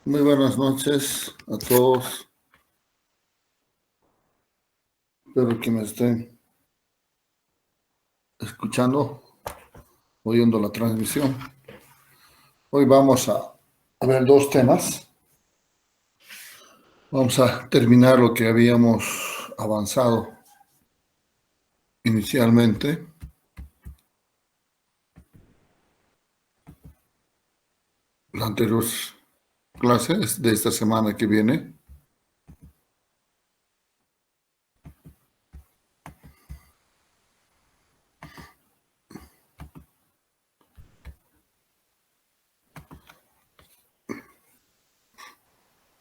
Muy buenas noches a todos. Espero que me estén escuchando, oyendo la transmisión. Hoy vamos a ver dos temas. Vamos a terminar lo que habíamos avanzado inicialmente. La anterior clase es de esta semana que viene.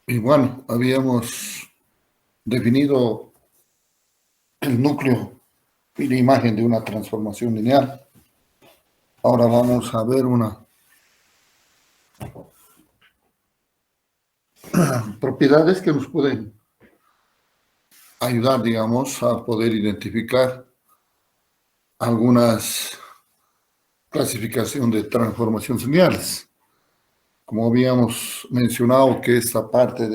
Y bueno, habíamos definido el núcleo y la imagen de una transformación lineal. Ahora vamos a ver una propiedades que nos pueden ayudar, digamos, a poder identificar algunas clasificación de transformaciones lineales. Como habíamos mencionado que esta parte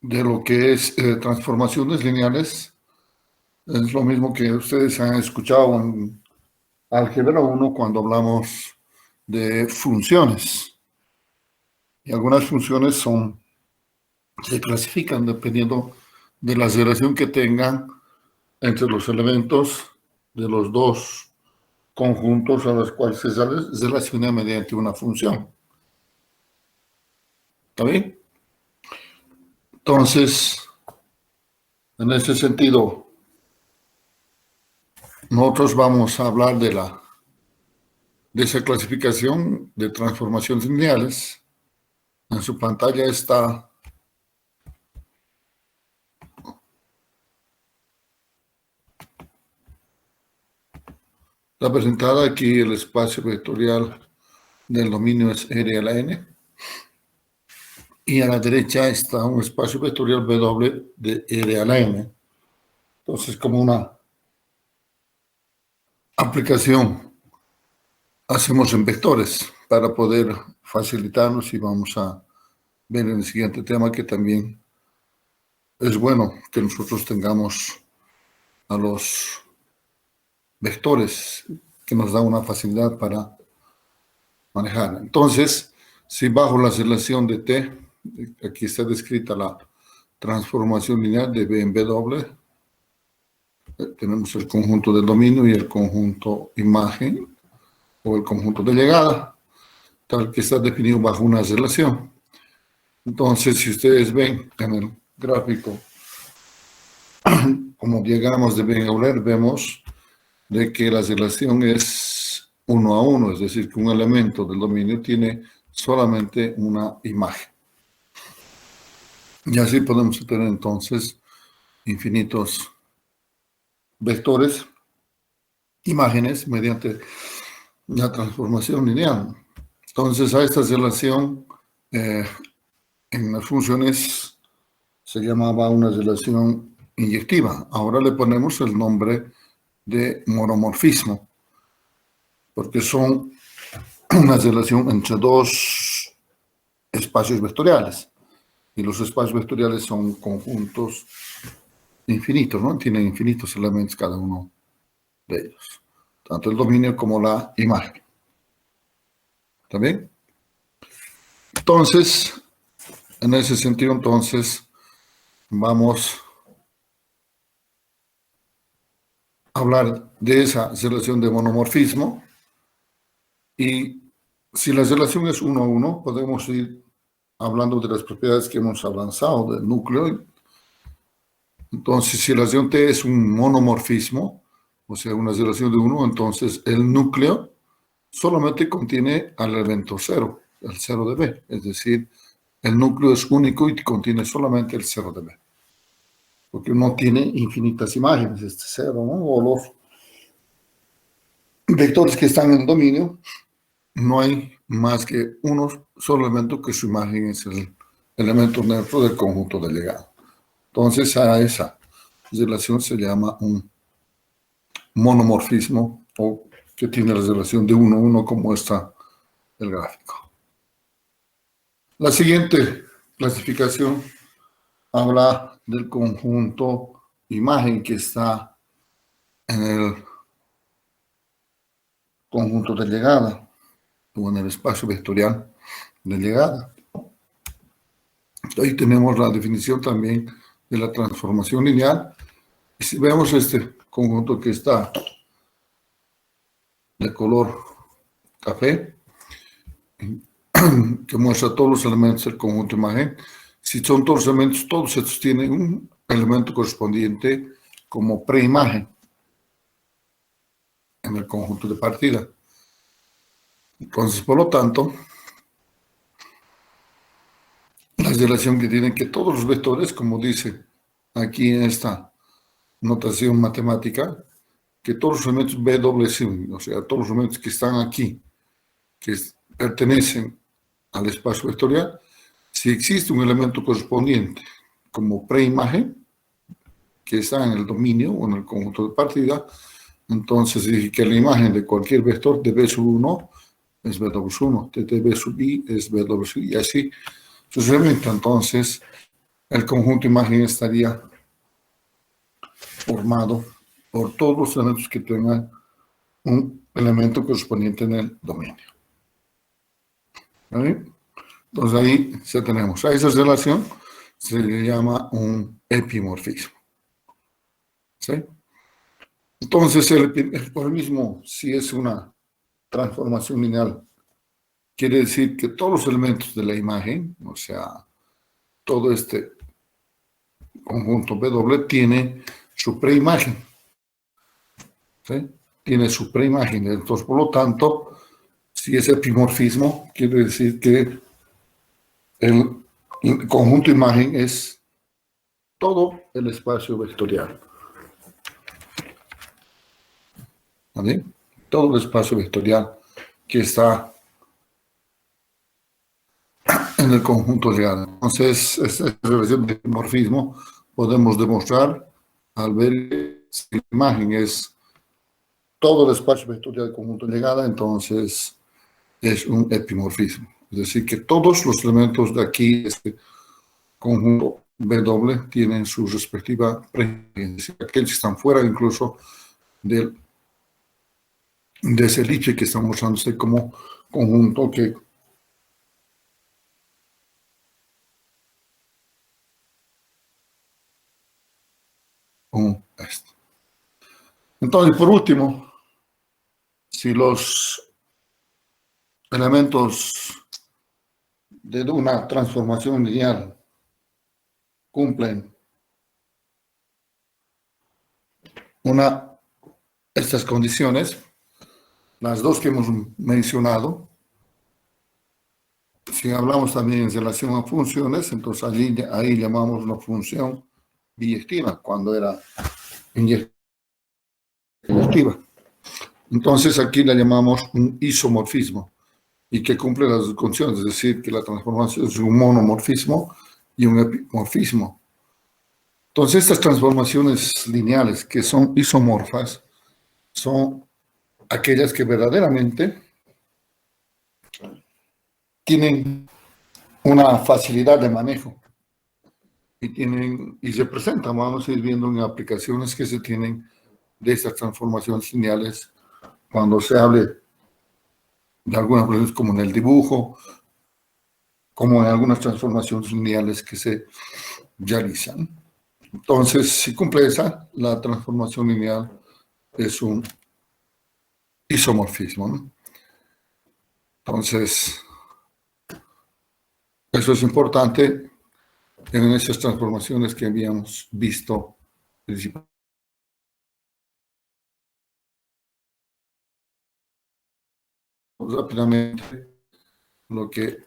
de lo que es transformaciones lineales es lo mismo que ustedes han escuchado en álgebra 1 cuando hablamos de funciones. Y algunas funciones se clasifican dependiendo de la relación que tengan entre los elementos de los dos conjuntos a los cuales se relaciona mediante una función. ¿Está bien? Entonces, en ese sentido, nosotros vamos a hablar de esa clasificación de transformaciones lineales. En su pantalla está presentada aquí el espacio vectorial del dominio es R a la N. Y a la derecha está un espacio vectorial W de R a la M. Entonces, como una aplicación, hacemos en vectores para poder facilitarnos y vamos a ver en el siguiente tema que también es bueno que nosotros tengamos a los vectores que nos da una facilidad para manejar. Entonces, si bajo la relación de T, aquí está descrita la transformación lineal de B en W, tenemos el conjunto del dominio y el conjunto imagen o el conjunto de llegada, tal que está definido bajo una relación. Entonces, si ustedes ven en el gráfico, como diagramas de Ben Euler, vemos de que la relación es 1 a 1, es decir, que un elemento del dominio tiene solamente una imagen. Y así podemos tener entonces infinitos vectores, imágenes, mediante la transformación lineal. Entonces, a esta relación en las funciones se llamaba una relación inyectiva. Ahora le ponemos el nombre de monomorfismo, porque son una relación entre dos espacios vectoriales. Y los espacios vectoriales son conjuntos infinitos, ¿no? Tienen infinitos elementos cada uno de ellos. Tanto el dominio como la imagen. ¿Está bien? Entonces, en ese sentido, entonces, vamos a hablar de esa relación de monomorfismo. Y si la relación es 1 a 1, podemos ir hablando de las propiedades que hemos avanzado del núcleo. Entonces, si la relación T es un monomorfismo, o sea, una relación de 1, entonces el núcleo solamente contiene al elemento 0, el 0 de B. Es decir, el núcleo es único y contiene solamente el 0 de B. Porque no tiene infinitas imágenes, este 0, ¿no? O los vectores que están en dominio, no hay más que uno solo elemento que su imagen es el elemento neutro del conjunto de legado. Entonces, a esa relación se llama un monomorfismo o que tiene la relación de 1 a 1 como está el gráfico. La siguiente clasificación habla del conjunto imagen que está en el conjunto de llegada o en el espacio vectorial de llegada. Ahí tenemos la definición también de la transformación lineal. Y si vemos este conjunto que está de color café, que muestra todos los elementos del conjunto imagen, si son todos los elementos, todos estos tienen un elemento correspondiente como preimagen en el conjunto de partida. Entonces, por lo tanto, la relación que tienen que todos los vectores, como dice aquí en esta notación matemática, que todos los elementos BW, o sea, todos los elementos que están aquí, que pertenecen al espacio vectorial, si existe un elemento correspondiente como preimagen, que está en el dominio o en el conjunto de partida, entonces dije que la imagen de cualquier vector de B sub 1 es BW1, de B sub I es BW y así sucesivamente. Entonces, el conjunto imagen estaría formado por todos los elementos que tengan un elemento correspondiente en el dominio. ¿Vale? Entonces ahí ya tenemos. A esa relación se le llama un epimorfismo. ¿Sí? Entonces, por el mismo, si es una transformación lineal, quiere decir que todos los elementos de la imagen, o sea, todo este conjunto W tiene su preimagen. ¿Sí? Tiene su preimagen. Entonces, por lo tanto, si es epimorfismo, quiere decir que el conjunto imagen es todo el espacio vectorial. ¿Vale? Todo el espacio vectorial que está en el conjunto legal. Entonces, esta relación de epimorfismo podemos demostrar al ver que si la imagen es todo el espacio vectorial del conjunto llegada, entonces es un epimorfismo. Es decir, que todos los elementos de aquí, este conjunto W, tienen su respectiva presencia. Aquellos que están fuera incluso de ese elipse que estamos mostrándose como conjunto que con esto. Entonces, por último, si los elementos de una transformación lineal cumplen estas condiciones, las dos que hemos mencionado, si hablamos también en relación a funciones, entonces ahí llamamos una función biyectiva, cuando era inyectiva. Entonces aquí la llamamos un isomorfismo y que cumple las dos condiciones, es decir, que la transformación es un monomorfismo y un epimorfismo. Entonces estas transformaciones lineales que son isomorfas son aquellas que verdaderamente tienen una facilidad de manejo y se presentan, vamos a ir viendo en aplicaciones que se tienen de estas transformaciones lineales cuando se hable de algunas problemas como en el dibujo, como en algunas transformaciones lineales que se realizan. Entonces, si cumple esa, la transformación lineal es un isomorfismo, ¿no? Entonces, eso es importante en esas transformaciones que habíamos visto principalmente. Rápidamente lo que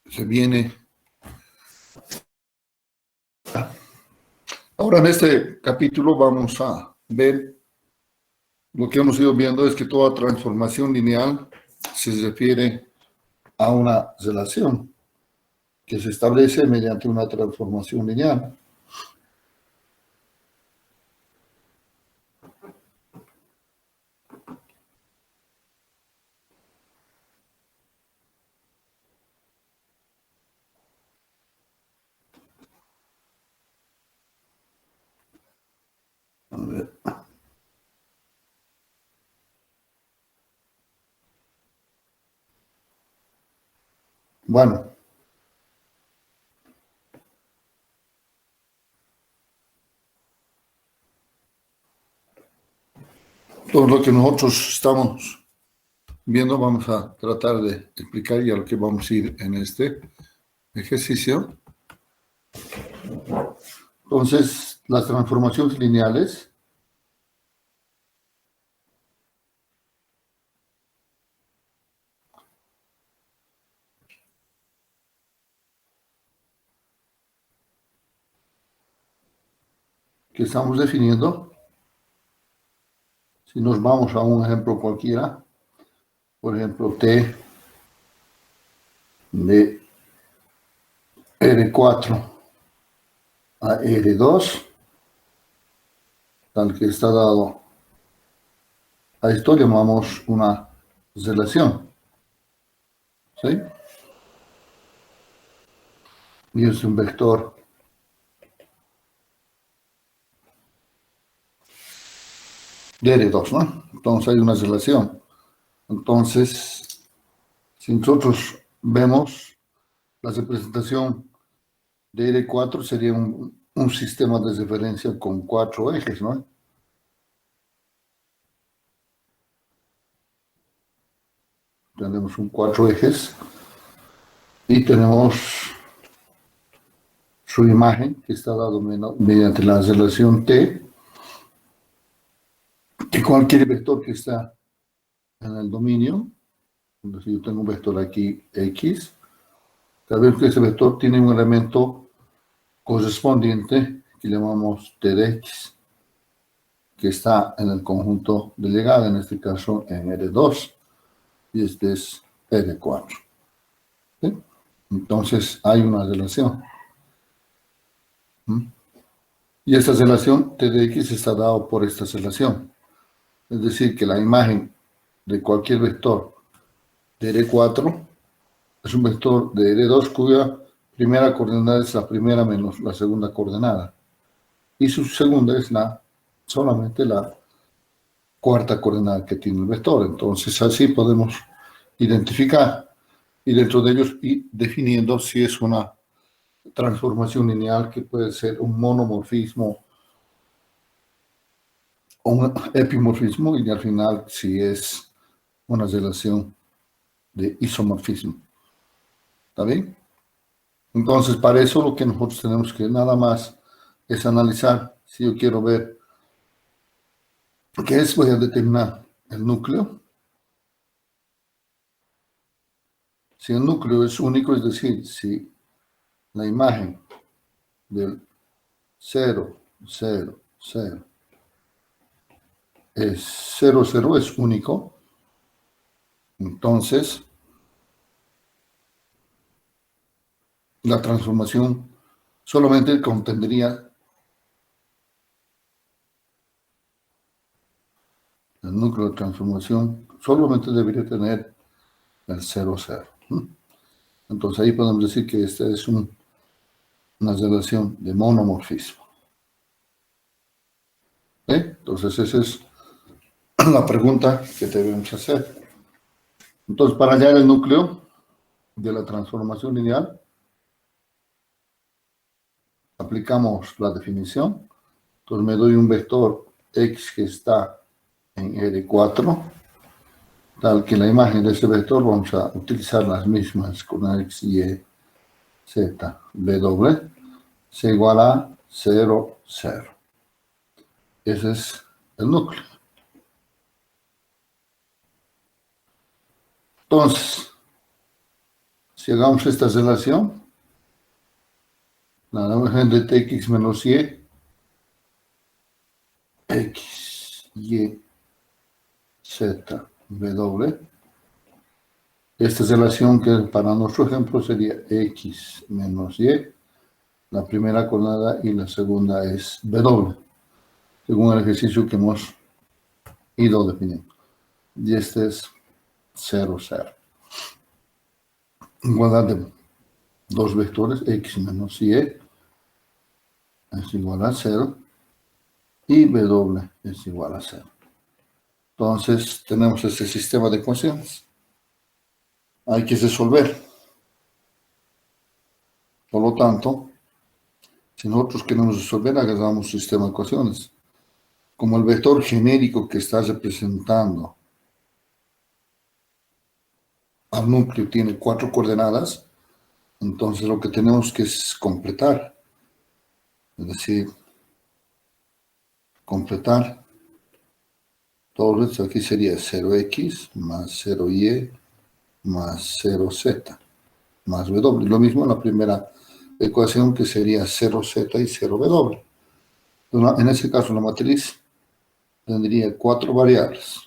se viene. Ahora en este capítulo vamos a ver lo que hemos ido viendo es que toda transformación lineal se refiere a una relación que se establece mediante una transformación lineal. A ver. Bueno, todo lo que nosotros estamos viendo vamos a tratar de explicar y a lo que vamos a ir en este ejercicio. Entonces, las transformaciones lineales que estamos definiendo, si nos vamos a un ejemplo cualquiera, por ejemplo, t de R4 a R2, tal que está dado a esto, llamamos una relación, ¿sí? Y es un vector de R2, ¿no? Entonces hay una relación. Entonces, si nosotros vemos la representación de R4 sería un sistema de referencia con 4 ejes, ¿no? Tenemos un 4 ejes y tenemos su imagen que está dado mediante la relación T, que cualquier vector que está en el dominio, entonces yo tengo un vector aquí X, sabemos que ese vector tiene un elemento correspondiente que llamamos T de X, que está en el conjunto de llegada, en este caso en R2, y este es R4. ¿Sí? Entonces hay una relación. Y esta relación T de X está dado por esta relación. Es decir, que la imagen de cualquier vector de R4 es un vector de R2 cuya primera coordenada es la primera menos la segunda coordenada. Y su segunda es solamente la cuarta coordenada que tiene el vector. Entonces así podemos identificar y dentro de ellos ir definiendo si es una transformación lineal que puede ser un monomorfismo o un epimorfismo y al final si es una relación de isomorfismo. ¿Está bien? Entonces, para eso lo que nosotros tenemos que nada más es analizar. Si yo quiero ver qué es, voy a determinar el núcleo. Si el núcleo es único, es decir, si la imagen del 0, 0, 0 es 0, 0 es único, entonces la transformación solamente contendría el núcleo de transformación, solamente debería tener el 0, 0. Entonces ahí podemos decir que esta es una relación de monomorfismo. Entonces esa es la pregunta que debemos hacer. Entonces para hallar el núcleo de la transformación lineal, aplicamos la definición. Entonces me doy un vector x que está en R4, tal que la imagen de ese vector vamos a utilizar las mismas con x, y, z, w, se igual a 0, 0. Ese es el núcleo. Entonces, si hagamos esta relación, la imagen de tx menos y, x, y, z, w. Esta relación que para nuestro ejemplo sería x menos y, la primera coordenada y la segunda es w, según el ejercicio que hemos ido definiendo. Y este es 0, 0. Igualdad de dos vectores, x menos y es igual a 0. y W es igual a 0. Entonces, tenemos este sistema de ecuaciones. Hay que resolver. Por lo tanto, si nosotros queremos resolver, agarramos sistema de ecuaciones. Como el vector genérico que está representando al núcleo tiene 4 coordenadas, entonces lo que tenemos que es completar. Es decir, completar todo esto aquí sería 0x más 0y más 0z más w. Lo mismo en la primera ecuación que sería 0z y 0w. En ese caso la matriz tendría 4 variables.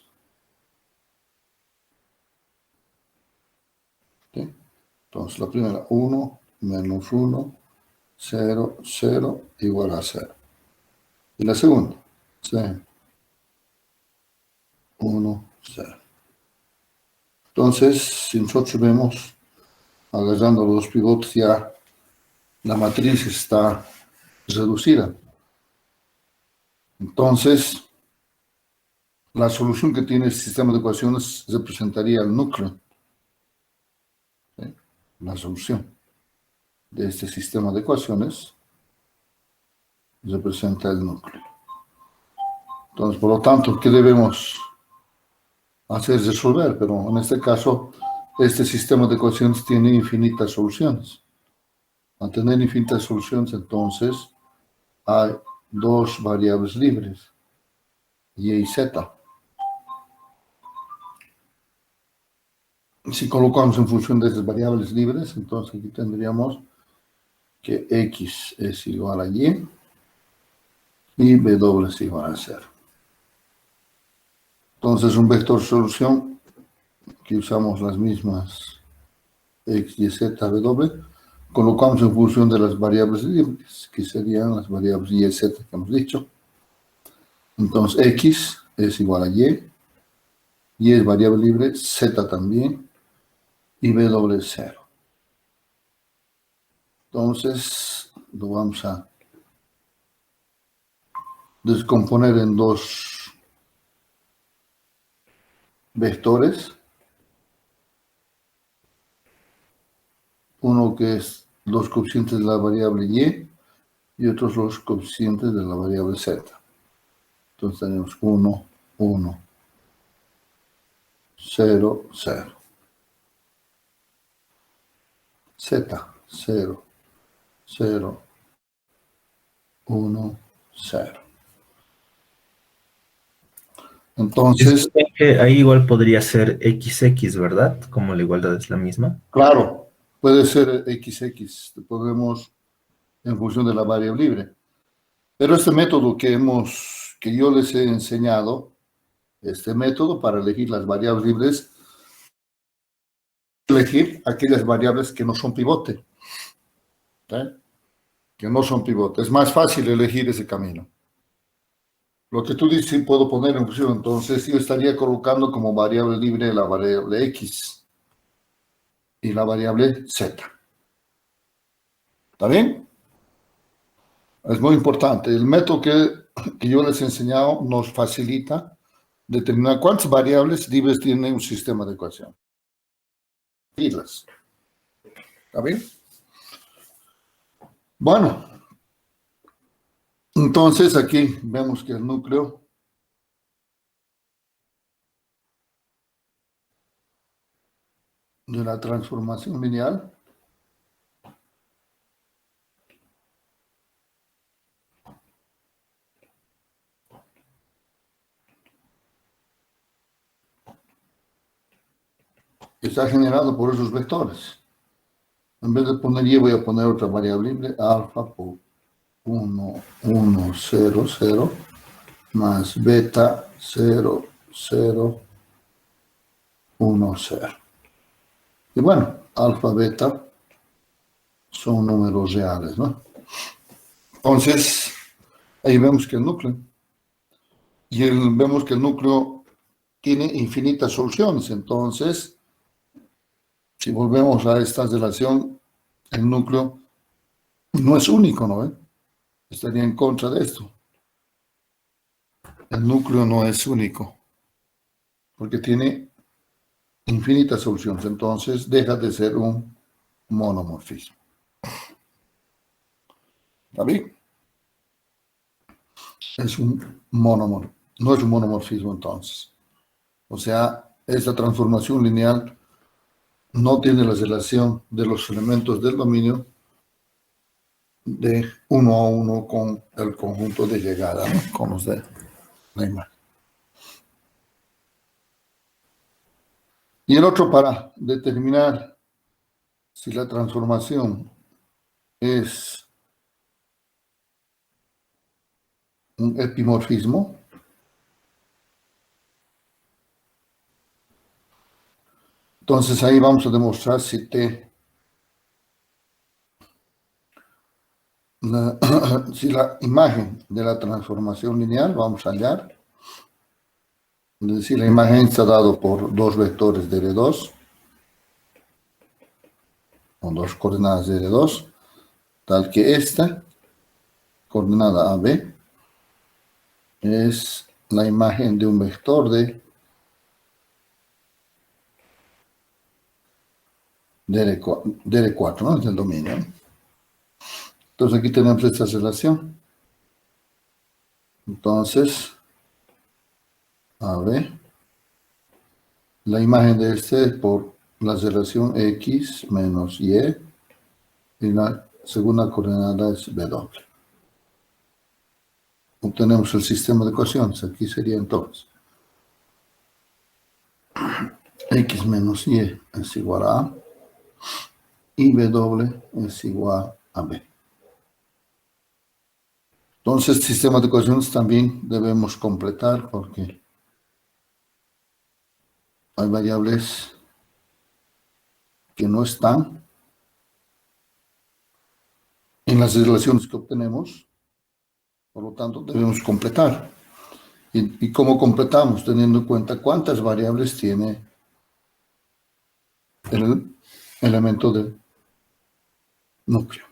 ¿Sí? Entonces la primera 1 menos 1, 0, 0 igual a 0. Y la segunda, 0, 1, 0. Entonces, si nosotros vemos, agarrando los dos pivotes, ya la matriz está reducida. Entonces, la solución que tiene el sistema de ecuaciones representaría el núcleo. ¿Sí? La solución de este sistema de ecuaciones representa el núcleo. Entonces, por lo tanto, ¿qué debemos hacer? Resolver, pero en este caso, este sistema de ecuaciones tiene infinitas soluciones. Al tener infinitas soluciones, entonces, hay dos variables libres, y y z. Si colocamos en función de esas variables libres, entonces aquí tendríamos que x es igual a y w es igual a 0. Entonces, un vector solución que usamos las mismas x, y, z, w, colocamos en función de las variables libres, que serían las variables y, z que hemos dicho. Entonces, x es igual a y es variable libre, z también, y w es 0. Entonces, lo vamos a descomponer en dos vectores. Uno que es los coeficientes de la variable y otros los coeficientes de la variable z. Entonces tenemos 1, 1, 0, 0. Z, 0, 0, 1, 0. Entonces, Que ahí igual podría ser XX, ¿verdad? Como la igualdad es la misma. claro, puede ser XX, podemos en función de la variable libre. Pero este método que yo les he enseñado, este método para elegir las variables libres, elegir aquellas variables que no son pivote. Que no son pivote. Es más fácil elegir ese camino. Lo que tú dices, sí puedo poner en función, entonces yo estaría colocando como variable libre la variable x y la variable z. ¿Está bien? Es muy importante. El método que yo les he enseñado nos facilita determinar cuántas variables libres tiene un sistema de ecuación. ¿Está bien? Bueno, entonces aquí vemos que el núcleo de la transformación lineal está generado por esos vectores. En vez de poner y, voy a poner otra variable libre, alfa por 1, 1, 0, 0, más beta 0, 0, 1, 0. Y bueno, alfa, beta son números reales, ¿no? Entonces, ahí vemos que el núcleo, vemos que el núcleo tiene infinitas soluciones. Entonces, si volvemos a esta relación, el núcleo no es único, ¿no? Estaría en contra de esto. el núcleo no es único, porque tiene infinitas soluciones, entonces deja de ser un monomorfismo. ¿Está bien? Es un monomorfismo, no es un monomorfismo entonces. O sea, esta transformación lineal no tiene la relación de los elementos del dominio de uno a uno con el conjunto de llegada, ¿no? Con los de la imagen. Y el otro para determinar si la transformación es un epimorfismo. Entonces ahí vamos a demostrar si si la imagen de la transformación lineal, vamos a hallar, es decir, la imagen está dado por dos vectores de R2, con dos coordenadas de R2, tal que esta coordenada AB es la imagen de un vector de R4, ¿no? Es el dominio, ¿no? Entonces aquí tenemos esta relación. Entonces, AB, la imagen de este es por la relación X menos Y, y la segunda coordenada es W. Obtenemos el sistema de ecuaciones. Aquí sería entonces X menos Y es igual a A y W es igual a B. Entonces, el sistema de ecuaciones también debemos completar porque hay variables que no están en las relaciones que obtenemos, por lo tanto debemos completar. ¿Y cómo completamos? Teniendo en cuenta cuántas variables tiene el elemento del núcleo,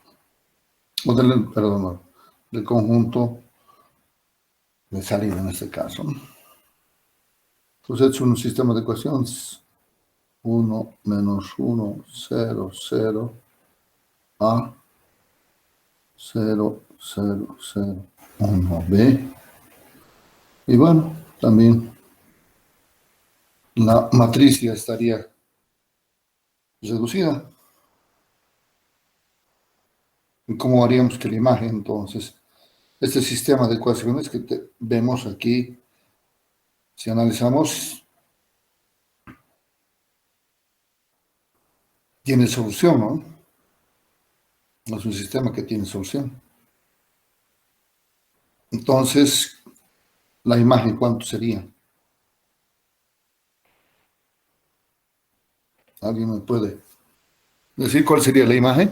o perdón, del conjunto de salida en este caso, ¿no? Entonces es un sistema de ecuaciones 1 menos 1, 0, 0, A, 0, 0, 0, 1, B. Y bueno, también la matriz ya estaría reducida. ¿Y cómo haríamos que la imagen entonces? Este sistema de ecuaciones que vemos aquí, si analizamos, tiene solución, ¿no? No es un sistema que tiene solución. Entonces, la imagen, ¿cuánto sería? ¿Alguien me puede decir cuál sería la imagen?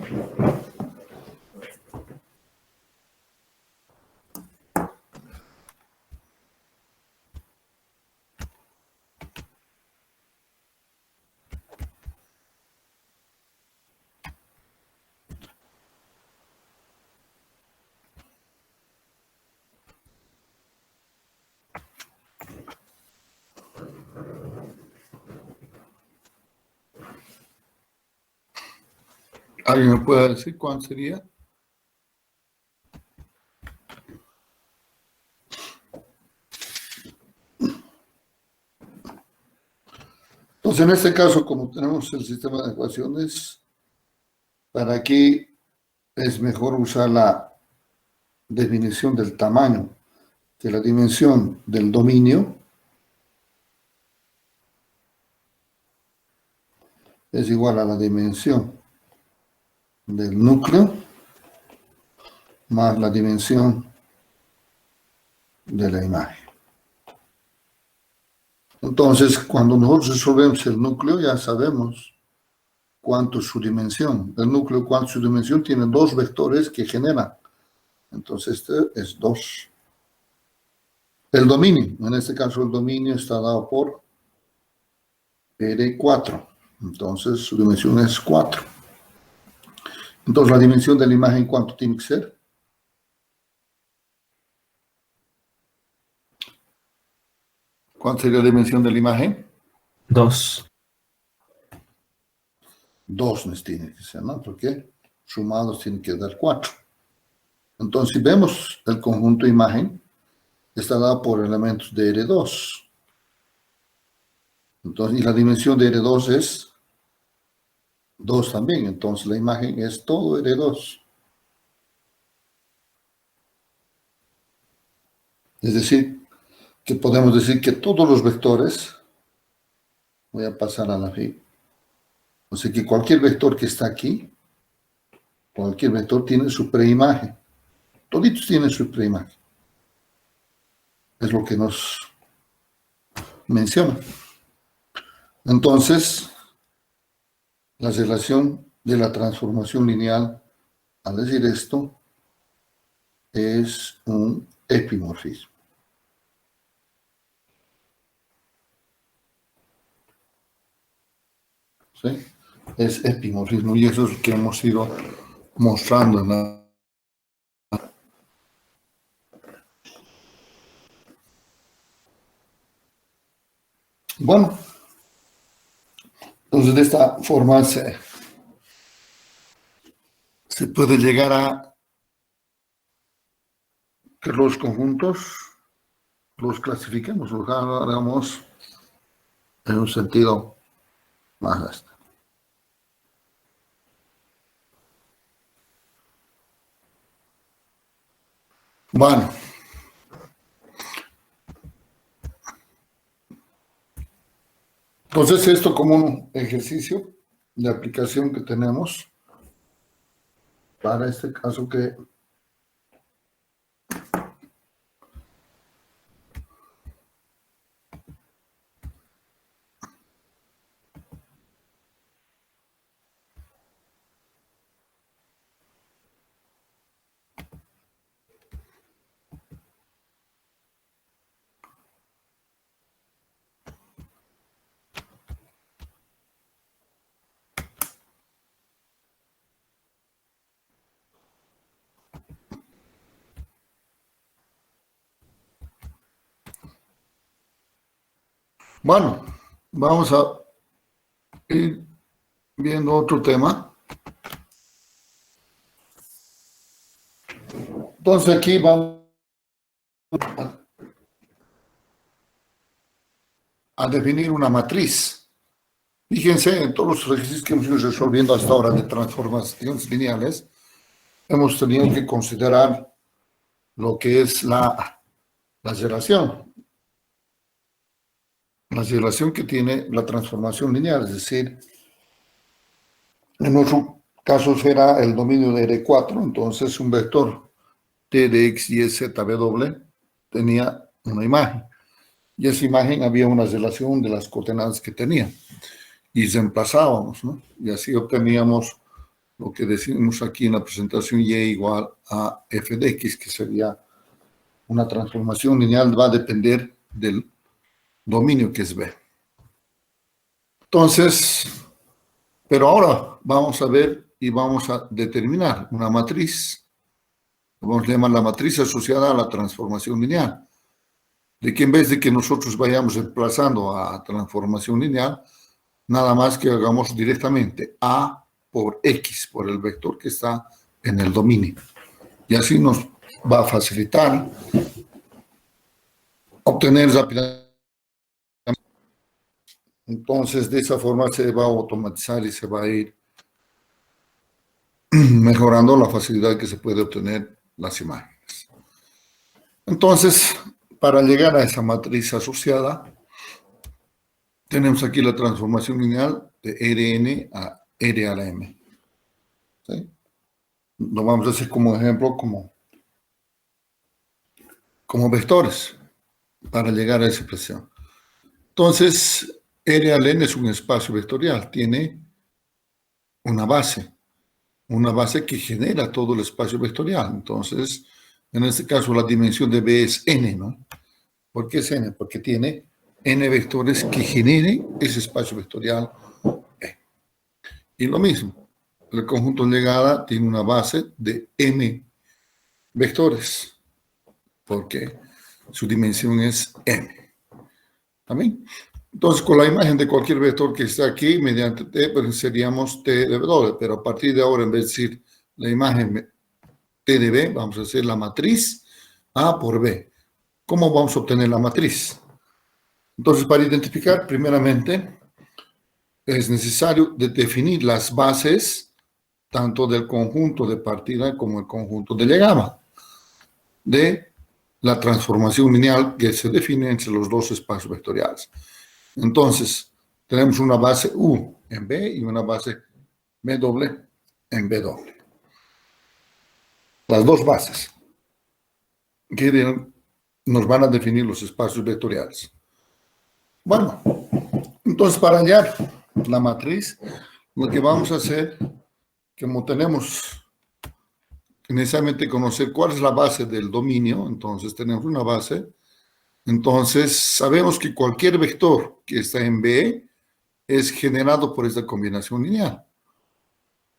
¿Alguien me puede decir cuál sería? Entonces, en este caso, como tenemos el sistema de ecuaciones, para aquí es mejor usar la definición del tamaño, que la dimensión del dominio es igual a la dimensión del núcleo más la dimensión de la imagen. Entonces, cuando nosotros resolvemos el núcleo, ya sabemos cuánto es su dimensión. El núcleo, cuánto es su dimensión, tiene dos vectores que generan. Entonces, este es 2. El dominio, en este caso el dominio está dado por R4. Entonces, su dimensión es 4. Entonces, la dimensión de la imagen, ¿cuánto tiene que ser? ¿Cuál sería la dimensión de la imagen? 2. 2 nos tiene que ser, ¿no? Porque sumados tiene que dar 4. Entonces, si vemos el conjunto imagen, está dado por elementos de R2. Entonces, y la dimensión de R2 es 2 también. Entonces, la imagen es todo R2. Es decir, que podemos decir que todos los vectores, voy a pasar a la G, o sea que cualquier vector que está aquí, cualquier vector tiene su preimagen. Toditos tienen su preimagen. Es lo que nos menciona. Entonces, la relación de la transformación lineal, al decir esto, es un epimorfismo. ¿Sí? Es epimorfismo y eso es lo que hemos ido mostrando en la... Bueno, entonces de esta forma se puede llegar a que los conjuntos los clasifiquemos, los hagamos en un sentido más vasto. Bueno, entonces esto como un ejercicio de aplicación que tenemos para este caso que bueno, vamos a ir viendo otro tema. Entonces aquí vamos a definir una matriz. Fíjense, en todos los ejercicios que hemos ido resolviendo hasta ahora de transformaciones lineales, hemos tenido que considerar lo que es la relación. La relación que tiene la transformación lineal, es decir, en nuestro caso será el dominio de R4, entonces un vector T de X, Y, Z, W tenía una imagen. Y esa imagen había una relación de las coordenadas que tenía. Y reemplazábamos, ¿no? Y así obteníamos lo que decimos aquí en la presentación Y igual a F de X, que sería una transformación lineal, va a depender del dominio que es B. Entonces, pero ahora vamos a ver y vamos a determinar una matriz. Vamos a llamar la matriz asociada a la transformación lineal. De que en vez de que nosotros vayamos reemplazando a transformación lineal, nada más que hagamos directamente A por X, por el vector que está en el dominio. Y así nos va a facilitar obtener rápidamente. Entonces, de esa forma se va a automatizar y se va a ir mejorando la facilidad que se puede obtener las imágenes. Entonces, para llegar a esa matriz asociada, tenemos aquí la transformación lineal de Rn a R a la M. ¿Sí? Lo vamos a hacer como ejemplo, como vectores, para llegar a esa expresión. Entonces, R a la N es un espacio vectorial, tiene una base que genera todo el espacio vectorial. Entonces, en este caso, la dimensión de B es N, ¿no? ¿Por qué es N? Porque tiene N vectores que generen ese espacio vectorial E. Y lo mismo, el conjunto llegada tiene una base de M vectores, porque su dimensión es M. ¿También? Entonces, con la imagen de cualquier vector que está aquí, mediante T, pues seríamos T de W, pero a partir de ahora, en vez de decir la imagen T de B, vamos a hacer la matriz A por B. ¿Cómo vamos a obtener la matriz? Entonces, para identificar, primeramente, es necesario definir las bases tanto del conjunto de partida como el conjunto de llegada de la transformación lineal que se define entre los dos espacios vectoriales. Entonces, tenemos una base U en B y una base W en W. Las dos bases que nos van a definir los espacios vectoriales. Bueno, entonces para hallar la matriz, lo que vamos a hacer, como tenemos que necesariamente conocer cuál es la base del dominio, entonces tenemos una base, entonces sabemos que cualquier vector que está en B es generado por esta combinación lineal.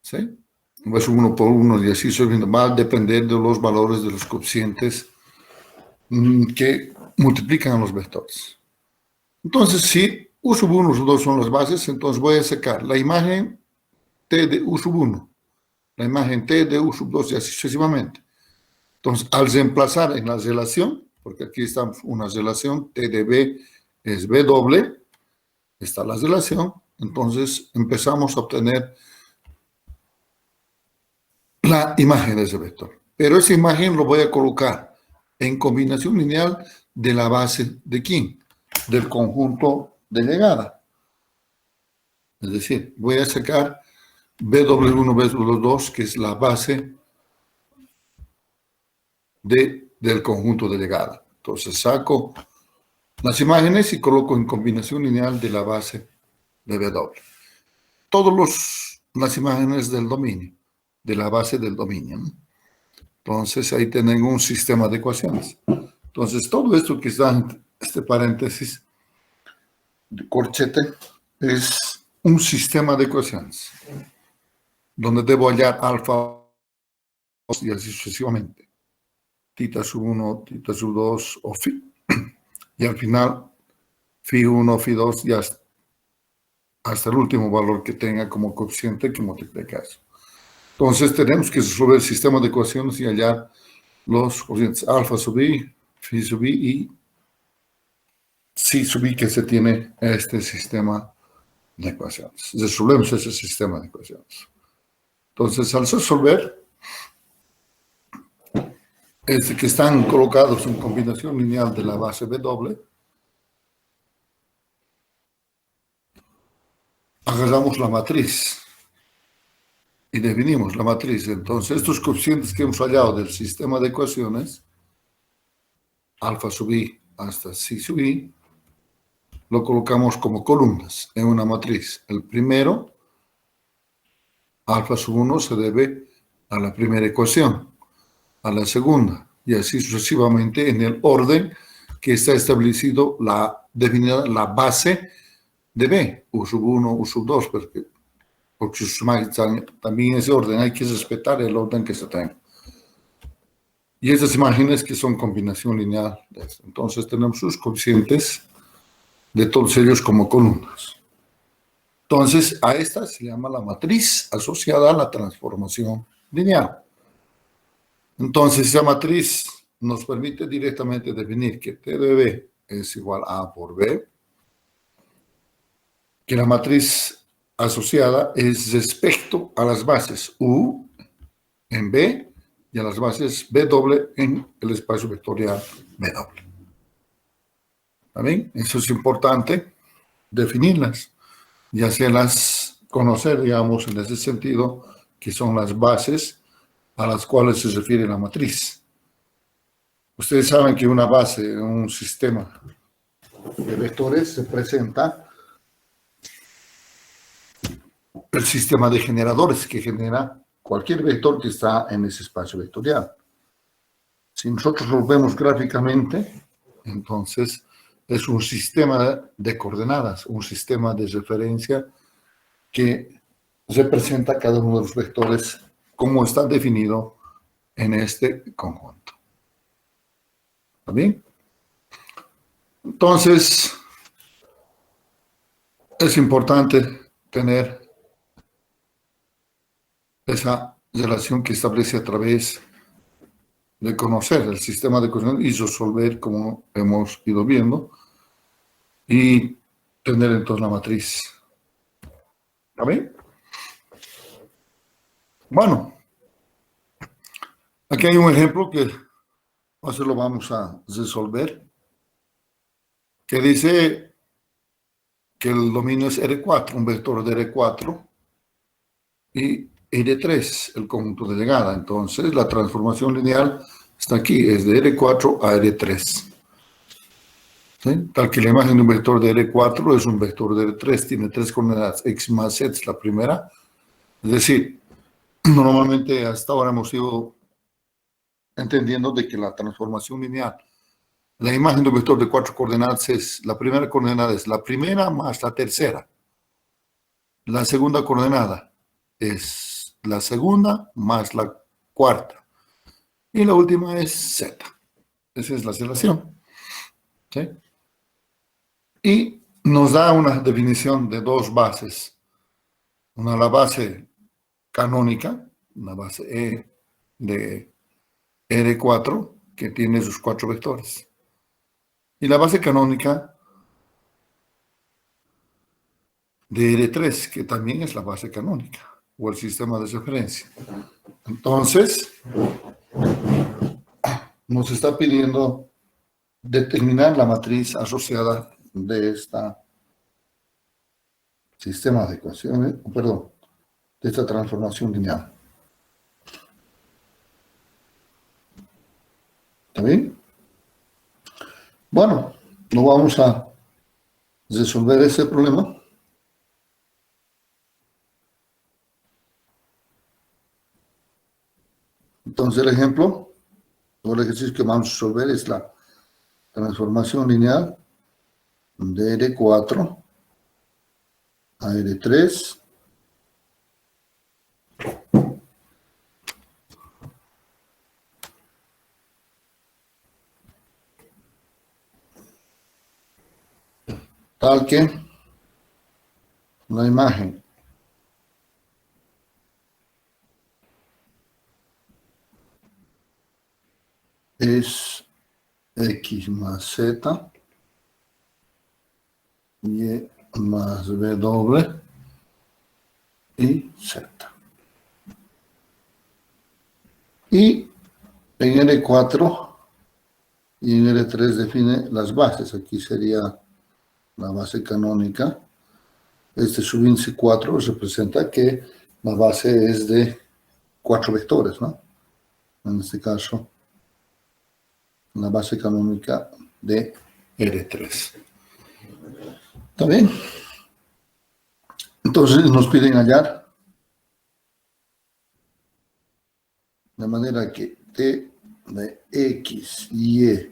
¿Sí? Es uno por uno y así subiendo. Va a depender de los valores de los coeficientes que multiplican los vectores. Entonces, si U sub 1 y U sub 2 son las bases, entonces voy a sacar la imagen T de U sub 1, la imagen T de U sub 2 y así sucesivamente. Entonces, al reemplazar en la relación, porque aquí está una relación, T de B es B doble, está la relación, entonces empezamos a obtener la imagen de ese vector. Pero esa imagen lo voy a colocar en combinación lineal de la base de ¿quién? Del conjunto de llegada. Es decir, voy a sacar BW1, BW2, que es la base del conjunto de llegada. Entonces saco las imágenes y coloco en combinación lineal de la base de BW. Todas las imágenes del dominio, de la base del dominio, ¿no? Entonces ahí tienen un sistema de ecuaciones. Entonces todo esto que está en este paréntesis de corchete es un sistema de ecuaciones donde debo hallar alfa y así sucesivamente. Tita sub 1, tita sub 2 o phi. Y al final phi 1, phi 2 y hasta el último valor que tenga como coeficiente que multiplica eso. Entonces tenemos que resolver el sistema de ecuaciones y hallar los coeficientes alfa sub i, phi sub i y psi sub i que se tiene este sistema de ecuaciones. Resolvemos ese sistema de ecuaciones. Entonces, al resolver, que están colocados en combinación lineal de la base W, agarramos la matriz y definimos la matriz. Entonces, estos coeficientes que hemos hallado del sistema de ecuaciones, alfa sub i hasta psi sub i, lo colocamos como columnas en una matriz. El primero, alfa sub 1, se debe a la primera ecuación, a la segunda, y así sucesivamente en el orden que está establecido definida la base de B, U sub 1, U sub 2, porque también ese orden hay que respetar el orden que se tenga. Y esas imágenes que son combinación lineal. Entonces tenemos sus coeficientes de todos ellos como columnas. Entonces a esta se llama la matriz asociada a la transformación lineal. Entonces esa matriz nos permite directamente definir que T de B es igual a A por B, que la matriz asociada es respecto a las bases U en B y a las bases BW en el espacio vectorial BW. ¿Está bien? Eso es importante, definirlas y hacerlas conocer, digamos, en ese sentido, que son las bases a las cuales se refiere la matriz. Ustedes saben que una base en un sistema de vectores se presenta el sistema de generadores que genera cualquier vector que está en ese espacio vectorial. Si nosotros lo vemos gráficamente, entonces es un sistema de coordenadas, un sistema de referencia que representa cada uno de los vectores como está definido en este conjunto. ¿Está bien? Entonces, es importante tener esa relación que establece a través de conocer el sistema de ecuaciones y resolver, como hemos ido viendo, y tener entonces la matriz. ¿Está bien? Bueno, aquí hay un ejemplo que lo vamos a resolver, que dice que el dominio es R4, un vector de R4, y R3, el conjunto de llegada. Entonces, la transformación lineal está aquí, es de R4 a R3. ¿Sí? Tal que la imagen de un vector de R4 es un vector de R3, tiene tres coordenadas, x más z es la primera. Es decir, normalmente hasta ahora hemos ido entendiendo de que la transformación lineal, la imagen de un vector de cuatro coordenadas es, la primera coordenada es la primera más la tercera. La segunda coordenada es la segunda más la cuarta. Y la última es z. Esa es la relación. ¿Sí? Y nos da una definición de dos bases. Una, la base canónica, una base E de R4, que tiene sus cuatro vectores. Y la base canónica de R3, que también es la base canónica, o el sistema de referencia. Entonces, nos está pidiendo determinar la matriz asociada de este sistema de ecuaciones, perdón, de esta transformación lineal. ¿Está bien? Bueno, no vamos a resolver ese problema. Entonces el ejemplo, o el ejercicio que vamos a resolver es la transformación lineal de R4 a R3 tal que la imagen es x más z, y más w y z. Y en R4 y en R3 define las bases. Aquí sería la base canónica. Este subíndice 4 representa que la base es de 4 vectores, ¿no? En este caso, la base canónica de R3. ¿Está bien? Entonces nos piden hallar de manera que T de X, Y,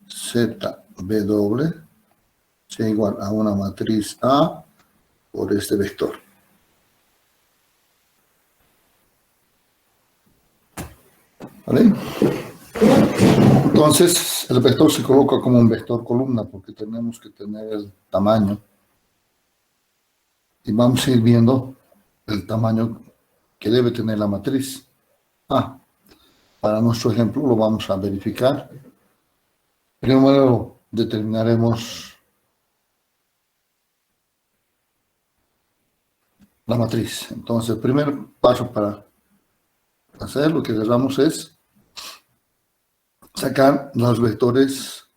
Z, W sea igual a una matriz A por este vector. ¿Vale? Entonces, el vector se coloca como un vector columna porque tenemos que tener el tamaño. Y vamos a ir viendo el tamaño que debe tener la matriz A. Para nuestro ejemplo lo vamos a verificar. Primero determinaremos la matriz. Entonces, el primer paso para hacer lo que debemos es sacar los vectores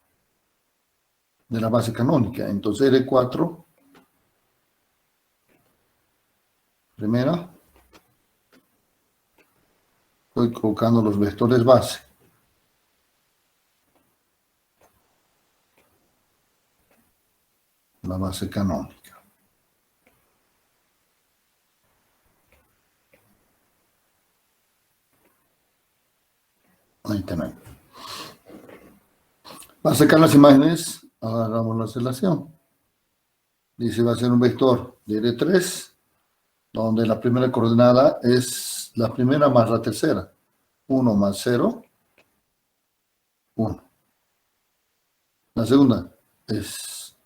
de la base canónica. Entonces, R4, primera, estoy colocando los vectores base. La base canónica. Ahí tenemos. Para sacar las imágenes, agarramos la relación. Dice, va a ser un vector de R3, donde la primera coordenada es la primera más la tercera. 1 más 0, 1. La segunda es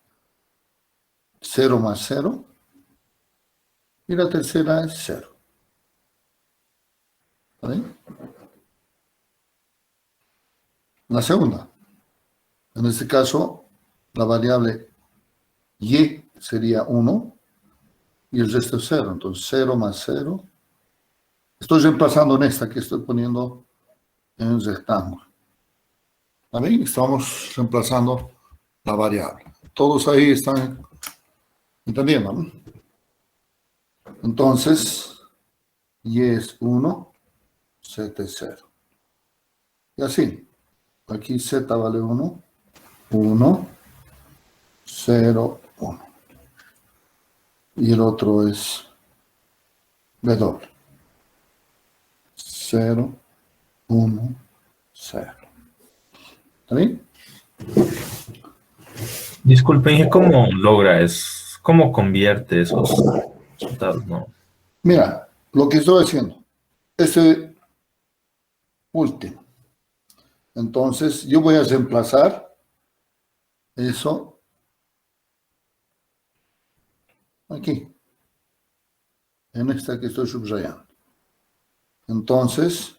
0 más 0. Y la tercera es 0. ¿Está bien? La segunda. En este caso, la variable y sería 1 y el resto es 0. Entonces, 0 más 0. Estoy reemplazando en esta que estoy poniendo en un rectángulo. ¿Está bien? Estamos reemplazando la variable. Todos ahí están entendiendo, ¿no? Entonces, y es 1, z es 0. Y así, aquí z vale 1, 1, 0, 1. Y el otro es w. 0, 1, 0. ¿Está bien? Disculpen, ¿y cómo logra cómo convierte esos resultados, no? Mira, lo que estoy haciendo, este último. Entonces, yo voy a reemplazar eso aquí, en esta que estoy subrayando. Entonces,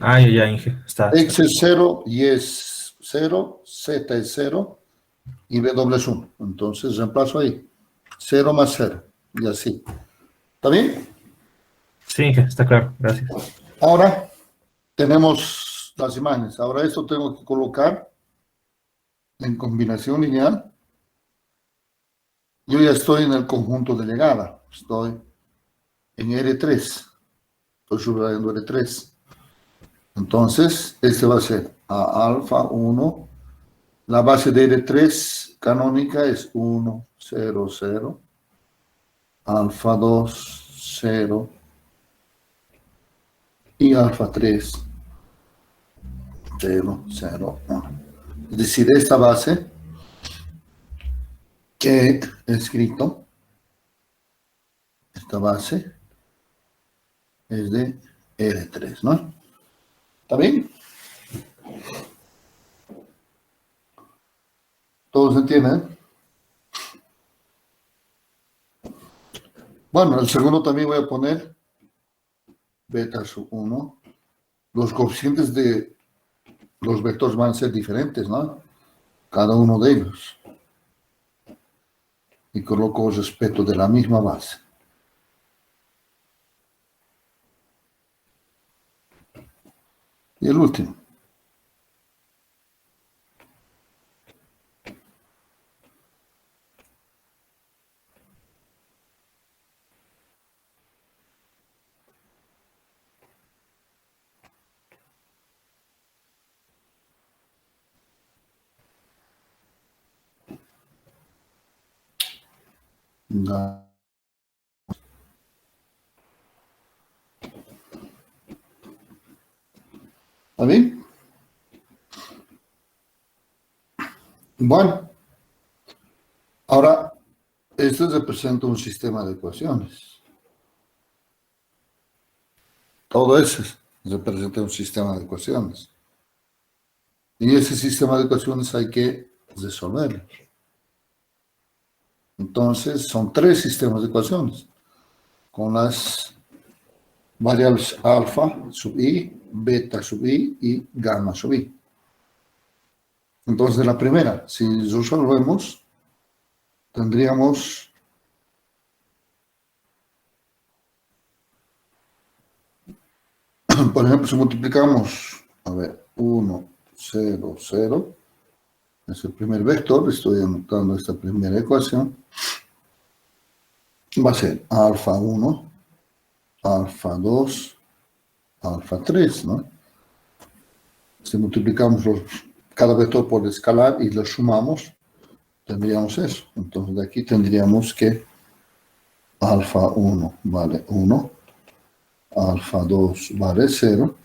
Ah, ya, Inge, está. x es 0, y es 0, z es 0 y w es 1. Entonces, reemplazo ahí. 0 más 0 y así. ¿Está bien? Sí, Inge, está claro, gracias. Ahora tenemos las imágenes. Ahora esto tengo que colocar en combinación lineal. Yo ya estoy en el conjunto de llegada. Estoy en R3. Estoy subrayando R3. Entonces, este va a ser a alfa 1. La base de R3 canónica es 1, 0, 0. Alfa 2, 0. Y alfa 3, 0, 0, 1. Es decir, esta base que he escrito, esta base es de R3, ¿no? ¿Está bien? ¿Todos entienden? Bueno, el segundo también voy a poner beta sub 1. Los coeficientes de los vectores van a ser diferentes, ¿no? Cada uno de ellos. Y coloco respecto de la misma base. Y el último. ¿Está bien? Bueno, ahora, esto representa un sistema de ecuaciones. Todo eso representa un sistema de ecuaciones. Y ese sistema de ecuaciones hay que resolverlo. Entonces, son 3 sistemas de ecuaciones, con las variables alfa sub i, beta sub i y gamma sub i. Entonces, la primera, si resolvemos, tendríamos por ejemplo, si multiplicamos, a ver, 1, 0, 0, es el primer vector, estoy anotando esta primera ecuación, va a ser alfa 1, alfa 2, alfa 3, ¿no? Si multiplicamos cada vector por escalar y lo sumamos, tendríamos eso. Entonces, de aquí tendríamos que alfa 1 vale 1, alfa 2 vale 0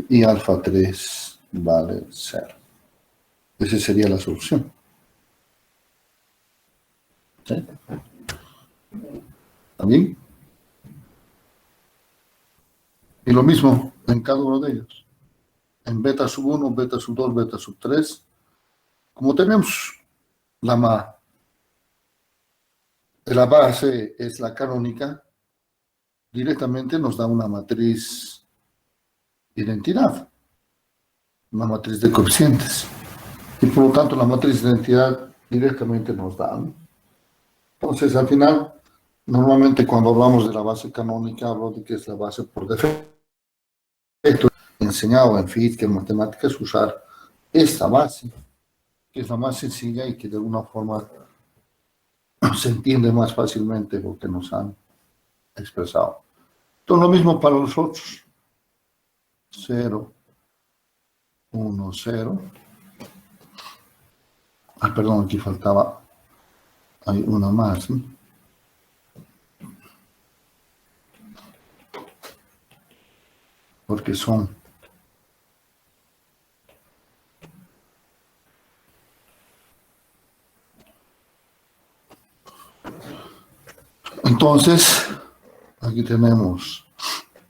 y alfa 3 vale 0. Esa sería la solución. ¿Sí? ¿Está bien? Y lo mismo en cada uno de ellos. En beta sub 1, beta sub 2, beta sub 3. Como tenemos la base es la canónica, directamente nos da una matriz identidad, una matriz de coeficientes. Y por lo tanto la matriz de identidad directamente nos da, ¿no? Entonces al final, normalmente cuando hablamos de la base canónica, hablo de que es la base por defecto. Enseñado en física, en matemáticas, usar esta base, que es la más sencilla y que de alguna forma se entiende más fácilmente lo que nos han expresado. Todo lo mismo para los otros. 0, 1, 0. Perdón, aquí faltaba, hay una más, ¿no? Porque son entonces, aquí tenemos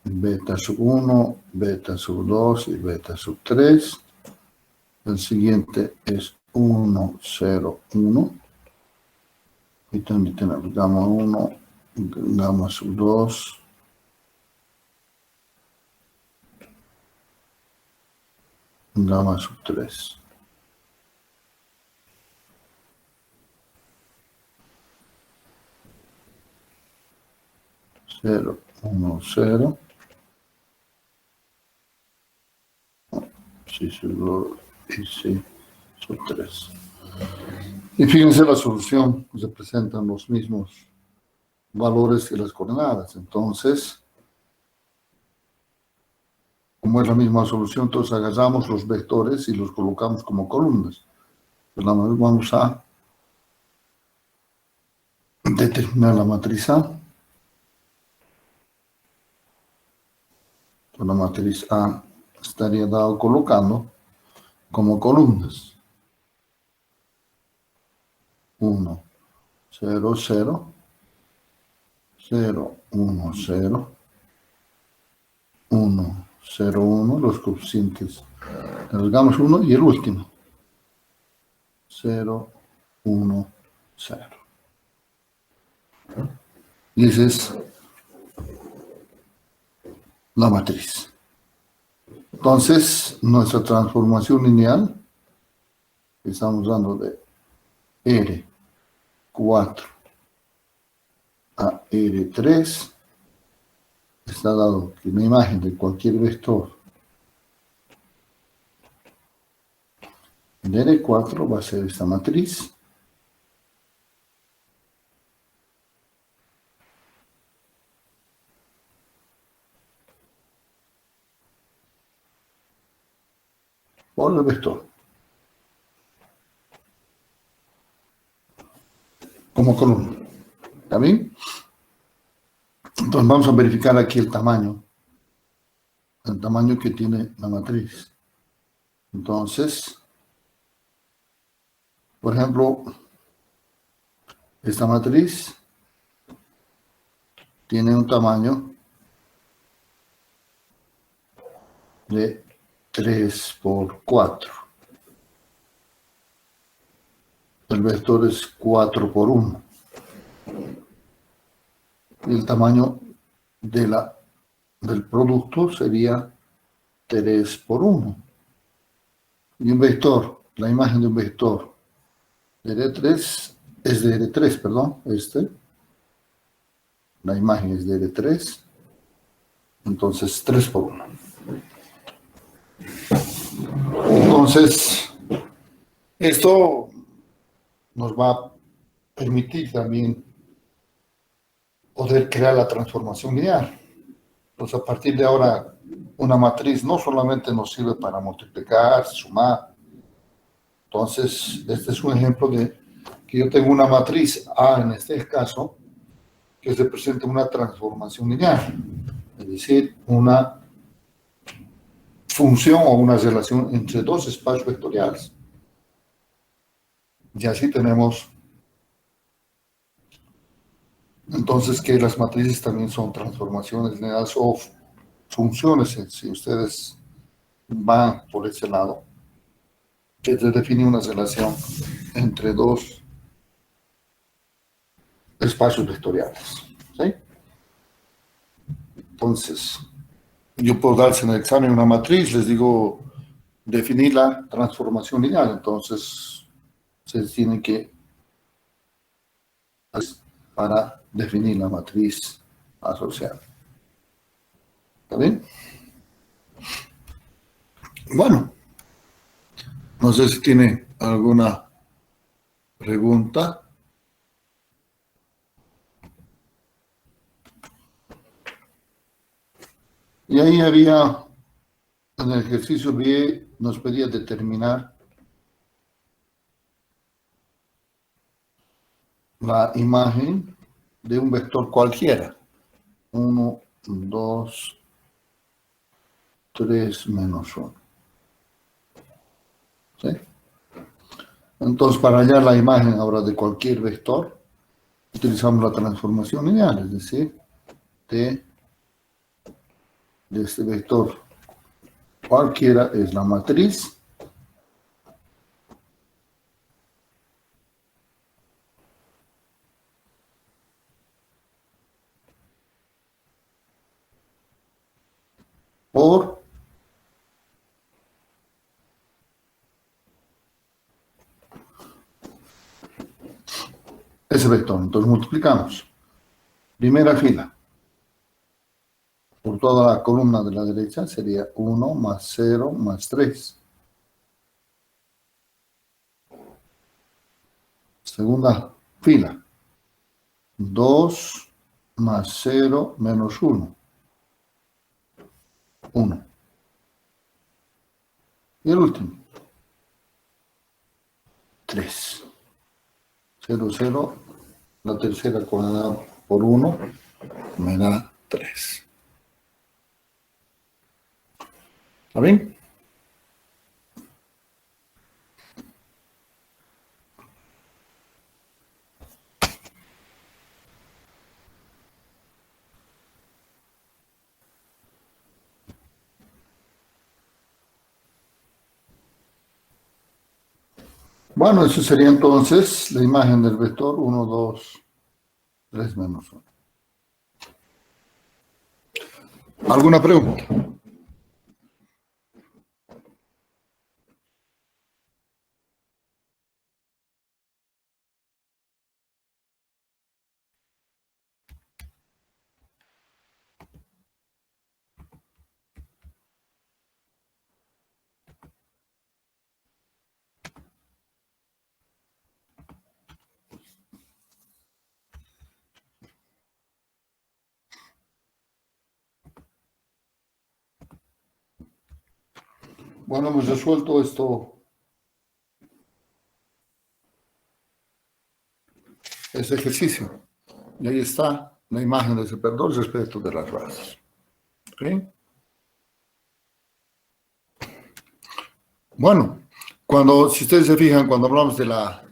beta sub 1, beta sub 2 y beta sub 3. El siguiente es 1, 0, 1. Y también tenemos gamma 1, gamma sub 2. Gamma sub 3. Cero, 1, 0. Sí, sub 2 y sí, sub 3. Y fíjense la solución, se presentan los mismos valores que las coordenadas. Entonces, como es la misma solución, entonces agarramos los vectores y los colocamos como columnas. Pues vamos a determinar la matriz A. Pues la matriz A estaría dado colocando como columnas. 1, 0, 0, 0, 1, 0, 1, 0, 1, los coeficientes. Agregamos 1 y el último. 0, 1, 0. Y esa es la matriz. Entonces, nuestra transformación lineal, estamos dando de R4 a R3, está dado que una imagen de cualquier vector de R4 va a ser esta matriz. Por el vector. Como columna. ¿Está bien? Entonces vamos a verificar aquí el tamaño que tiene la matriz. Entonces, por ejemplo, esta matriz tiene un tamaño de 3 por 4. El vector es 4 por 1. Y el tamaño del producto sería 3 por 1. Y un vector, la imagen de un vector de R3 es de R3, perdón, la imagen es de R3, entonces 3 por 1. Entonces, esto nos va a permitir también poder crear la transformación lineal. Entonces, a partir de ahora, una matriz no solamente nos sirve para multiplicar, sumar. Entonces, este es un ejemplo de que yo tengo una matriz A en este caso, que representa una transformación lineal, es decir, una función o una relación entre dos espacios vectoriales. Y así tenemos entonces que las matrices también son transformaciones lineales o funciones, si ustedes van por ese lado, que se define una relación entre dos espacios vectoriales. ¿Sí? Entonces, yo puedo darse en el examen una matriz, les digo, definir la transformación lineal. Entonces, se tiene que para definir la matriz asociada. ¿Está bien? Bueno, no sé si tiene alguna pregunta. Y ahí había, en el ejercicio B, nos pedía determinar la imagen de un vector cualquiera. 1, 2, 3, menos 1. ¿Sí? Entonces, para hallar la imagen ahora de cualquier vector, utilizamos la transformación lineal, es decir, de este vector cualquiera es la matriz por ese vector. Entonces multiplicamos. Primera fila por toda la columna de la derecha sería 1 más 0 más 3. Segunda fila, 2 más 0 menos 1. 1. Y el último, 3. 0, 0, la tercera cuadrada por 1 me da 3. ¿Está bien? Bueno, eso sería entonces la imagen del vector 1, 2, 3 menos 1. ¿Alguna pregunta? Bueno, hemos resuelto este ejercicio. Y ahí está la imagen de ese vector respecto de las bases. ¿Ok? Bueno, si ustedes se fijan, cuando hablamos de la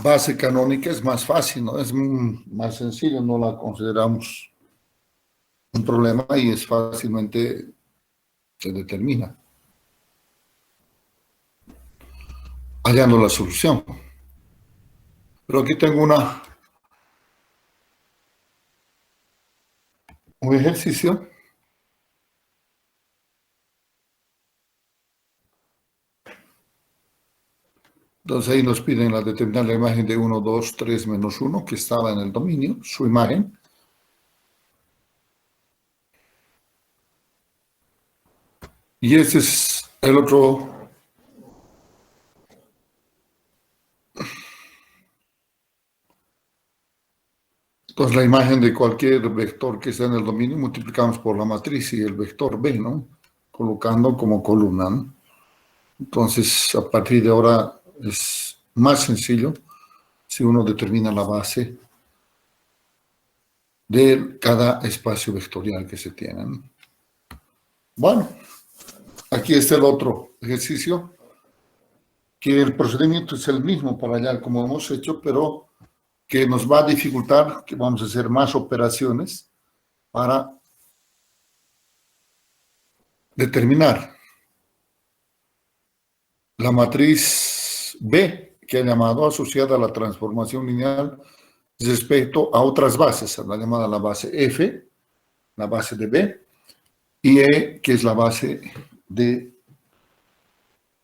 base canónica es más fácil, ¿no? Es más sencillo, no la consideramos un problema y es fácilmente se determina hallando la solución. Pero aquí tengo un ejercicio. Entonces ahí nos piden determinar la imagen de 1, 2, 3 menos 1 que estaba en el dominio, su imagen. Y este es el otro. Entonces la imagen de cualquier vector que esté en el dominio multiplicamos por la matriz y el vector B, ¿no? Colocando como columna, ¿no? Entonces a partir de ahora es más sencillo si uno determina la base de cada espacio vectorial que se tiene, ¿no? Bueno, aquí está el otro ejercicio, que el procedimiento es el mismo para hallar como hemos hecho, pero que nos va a dificultar, que vamos a hacer más operaciones para determinar la matriz B, que ha llamado asociada a la transformación lineal respecto a otras bases, la llamada la base F, la base de B, y E, que es la base de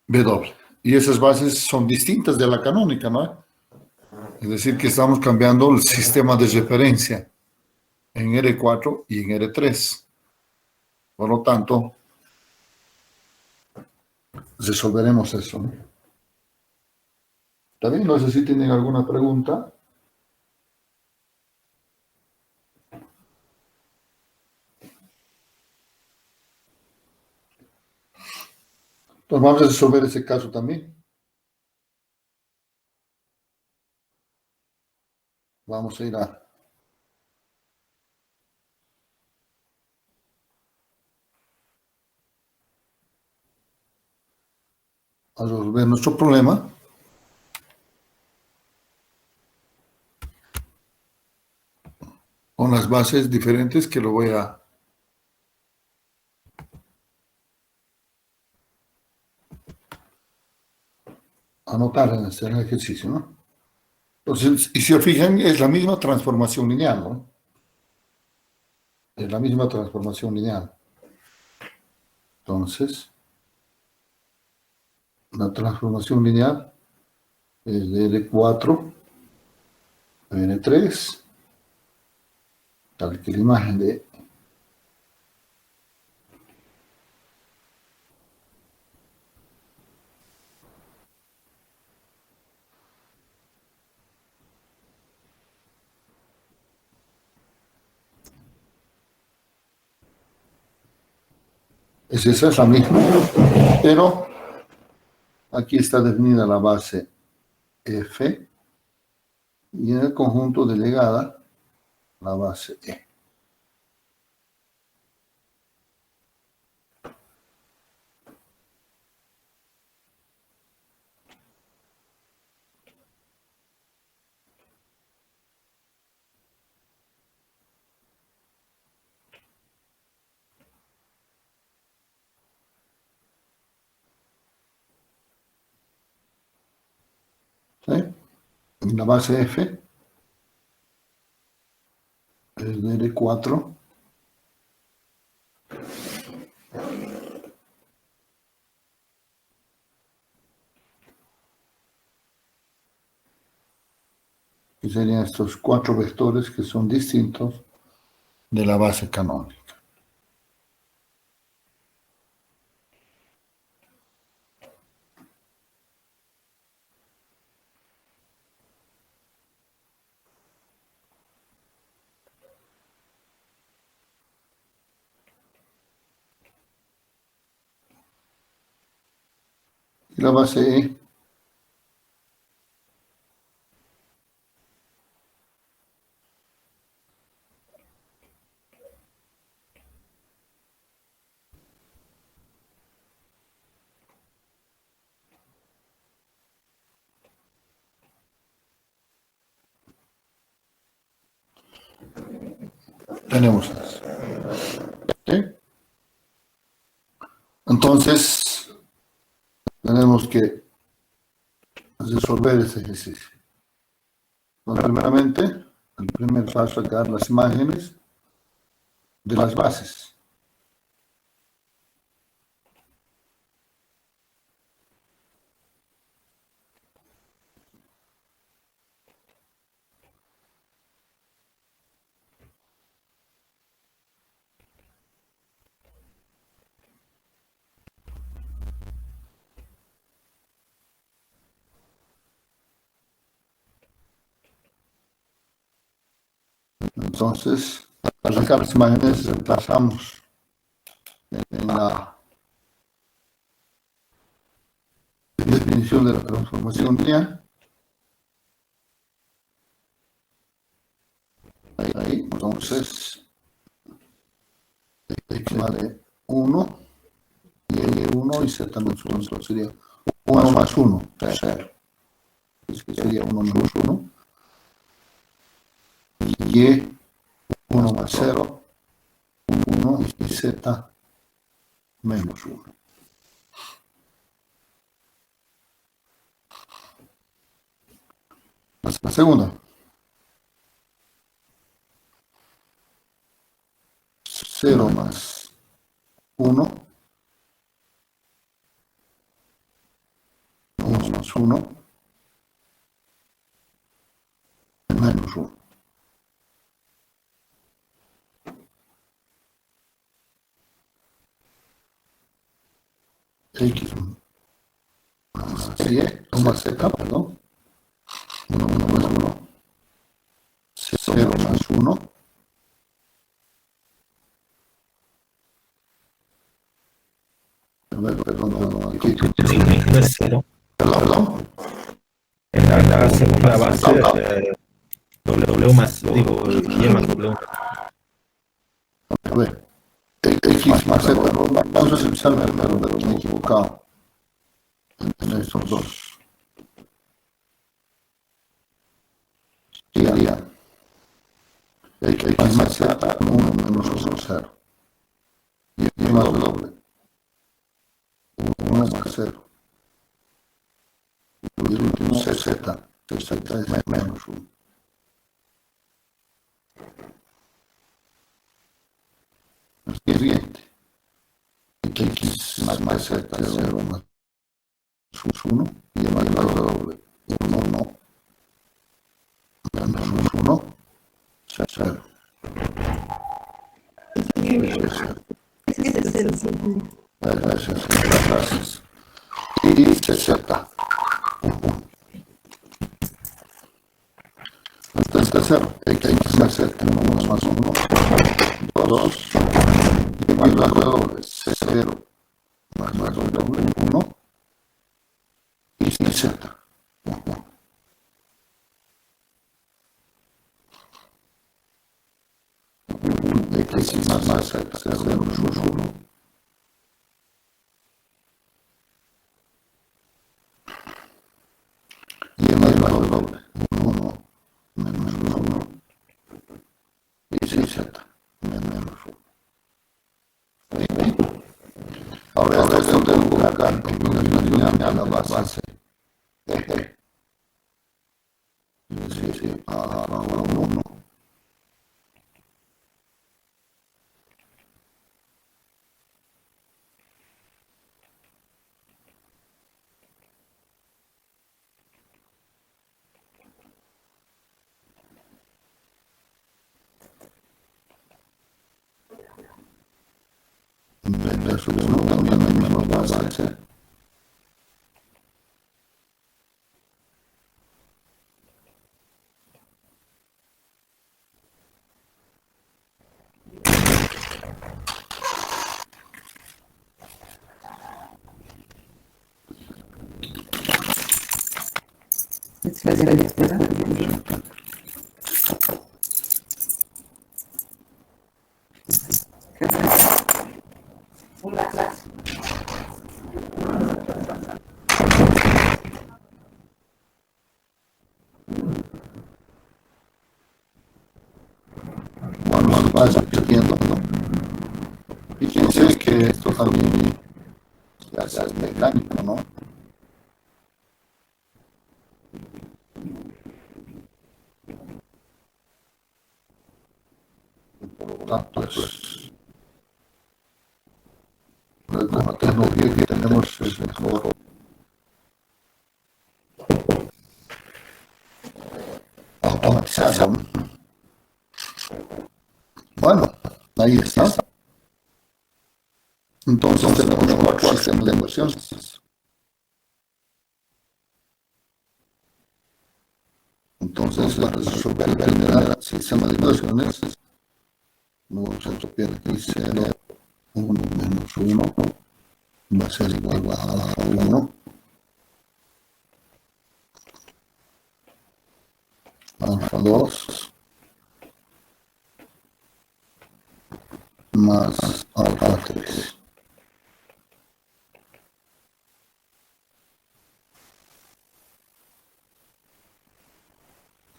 W. Y esas bases son distintas de la canónica, ¿no? Es decir, que estamos cambiando el sistema de referencia en R4 y en R3. Por lo tanto, resolveremos eso, ¿no? También no sé si tienen alguna pregunta. Entonces vamos a resolver ese caso también. Vamos a ir a resolver nuestro problema. Con las bases diferentes que lo voy a anotar en este ejercicio, ¿no? Entonces, y si se fijan, es la misma transformación lineal, ¿no? Es la misma transformación lineal. Entonces, la transformación lineal es de L4 a N3, tal que la imagen de esa es la misma, pero aquí está definida la base F y en el conjunto delegada la base E. ¿Sí? La base F es de L4 y serían estos 4 vectores que son distintos de la base canónica. Y la base E tenemos eso. ¿Sí? Entonces, tenemos que resolver ese ejercicio. Entonces, primeramente, el primer paso es crear las imágenes de las bases. Entonces, para sacar las imágenes, reemplazamos en la definición de la transformación lineal. Ahí, entonces, x vale 1, y y 1 y z menos 1, entonces sería 1 más 1, 0. Es que sería 1 menos 1. Y 1 más 0, 1 y z menos 1. La segunda. 0 más 1. 1 más 1. Menos 1. X más Y, más Z, perdón. 1 más 1. 0 más 1. Perdón, aquí. No es cero. Perdón. En la segunda va a ser W más, digo, Y más W. A ver. X más Z. Vamos a revisarme, pero me he equivocado en estos dos. Sería X más Z, 1 menos 1, 0. Y más doble. 1 más 0. Y el último es Z. Z es menos 1. El siguiente. X más Z, 0 más 1. Y el más doble. 1, 1. Menos 1. 0. Es que es el cero siempre. Gracias. Y Z. El tercero, X más Z, 1 más 1, 2, y más doble, 0, más doble, 1, y Z. X más Z, 0 más 1, y el más doble, 1, menos 1, y Z, menos 1. Ahora esto tengo que colocar en una línea a la base de G. Sí, a 1. Versus 1 también la misma base. Espera. Bueno, vas repitiendo, ¿no? Fíjense que esto también ya es mecánico, ¿no? Por lo tanto, la tecnología que tenemos es mejor. Automatización. Bueno, ahí está. Entonces tenemos 4 sistemas de inversiones. Entonces, para resolver el primer sistema de inversiones, vamos a copiar aquí 0, 1 menos 1, va a ser igual a 1, alfa 2, más alfa 3.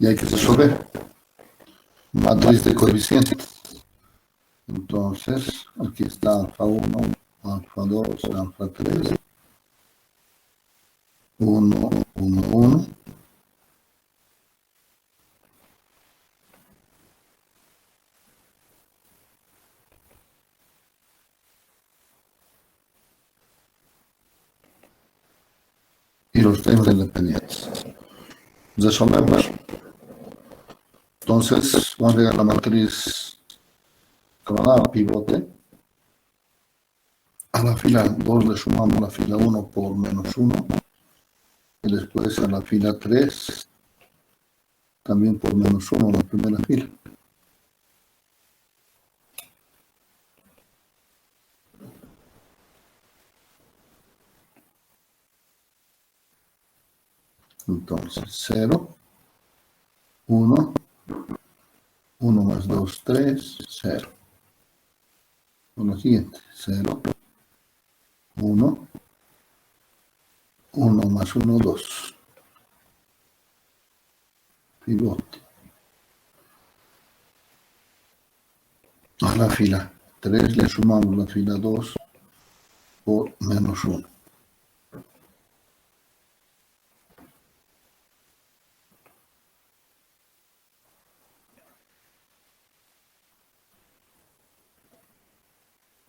Y hay que resolver matriz de coeficientes. Entonces, aquí está alfa 1, alfa 2, alfa 3, 1, 1, 1, los tenemos independientes. Resolvemos. Entonces, vamos a llegar a la matriz que va a dar pivote. A la fila 2 le sumamos la fila 1 por menos 1. Y después a la fila 3 también por menos 1 en la primera fila. Entonces, 0, 1, 1 más 2, 3, 0. Con lo siguiente, 0, 1, 1 más 1, 2. Pivote. A la fila 3 le sumamos la fila 2 por menos 1.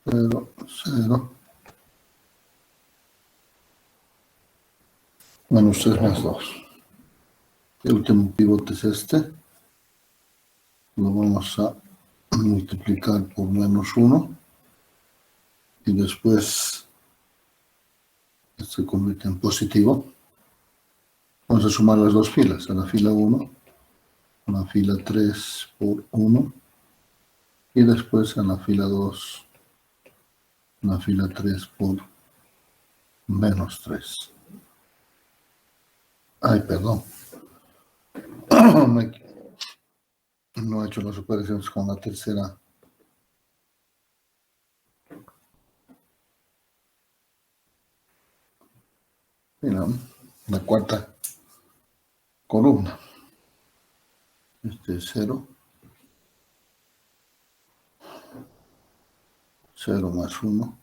Cero, 0. Menos 3 más 2. El último pivote es este. Lo vamos a multiplicar por menos 1. Y después se convierte en positivo. Vamos a sumar las dos filas. A la fila 1, a la fila 3 por 1. Y después a la fila 2, a la fila 3 por menos 3. Ay, perdón. No he hecho las operaciones con la tercera. Mira, la cuarta columna. Este es 0. 0 más 1.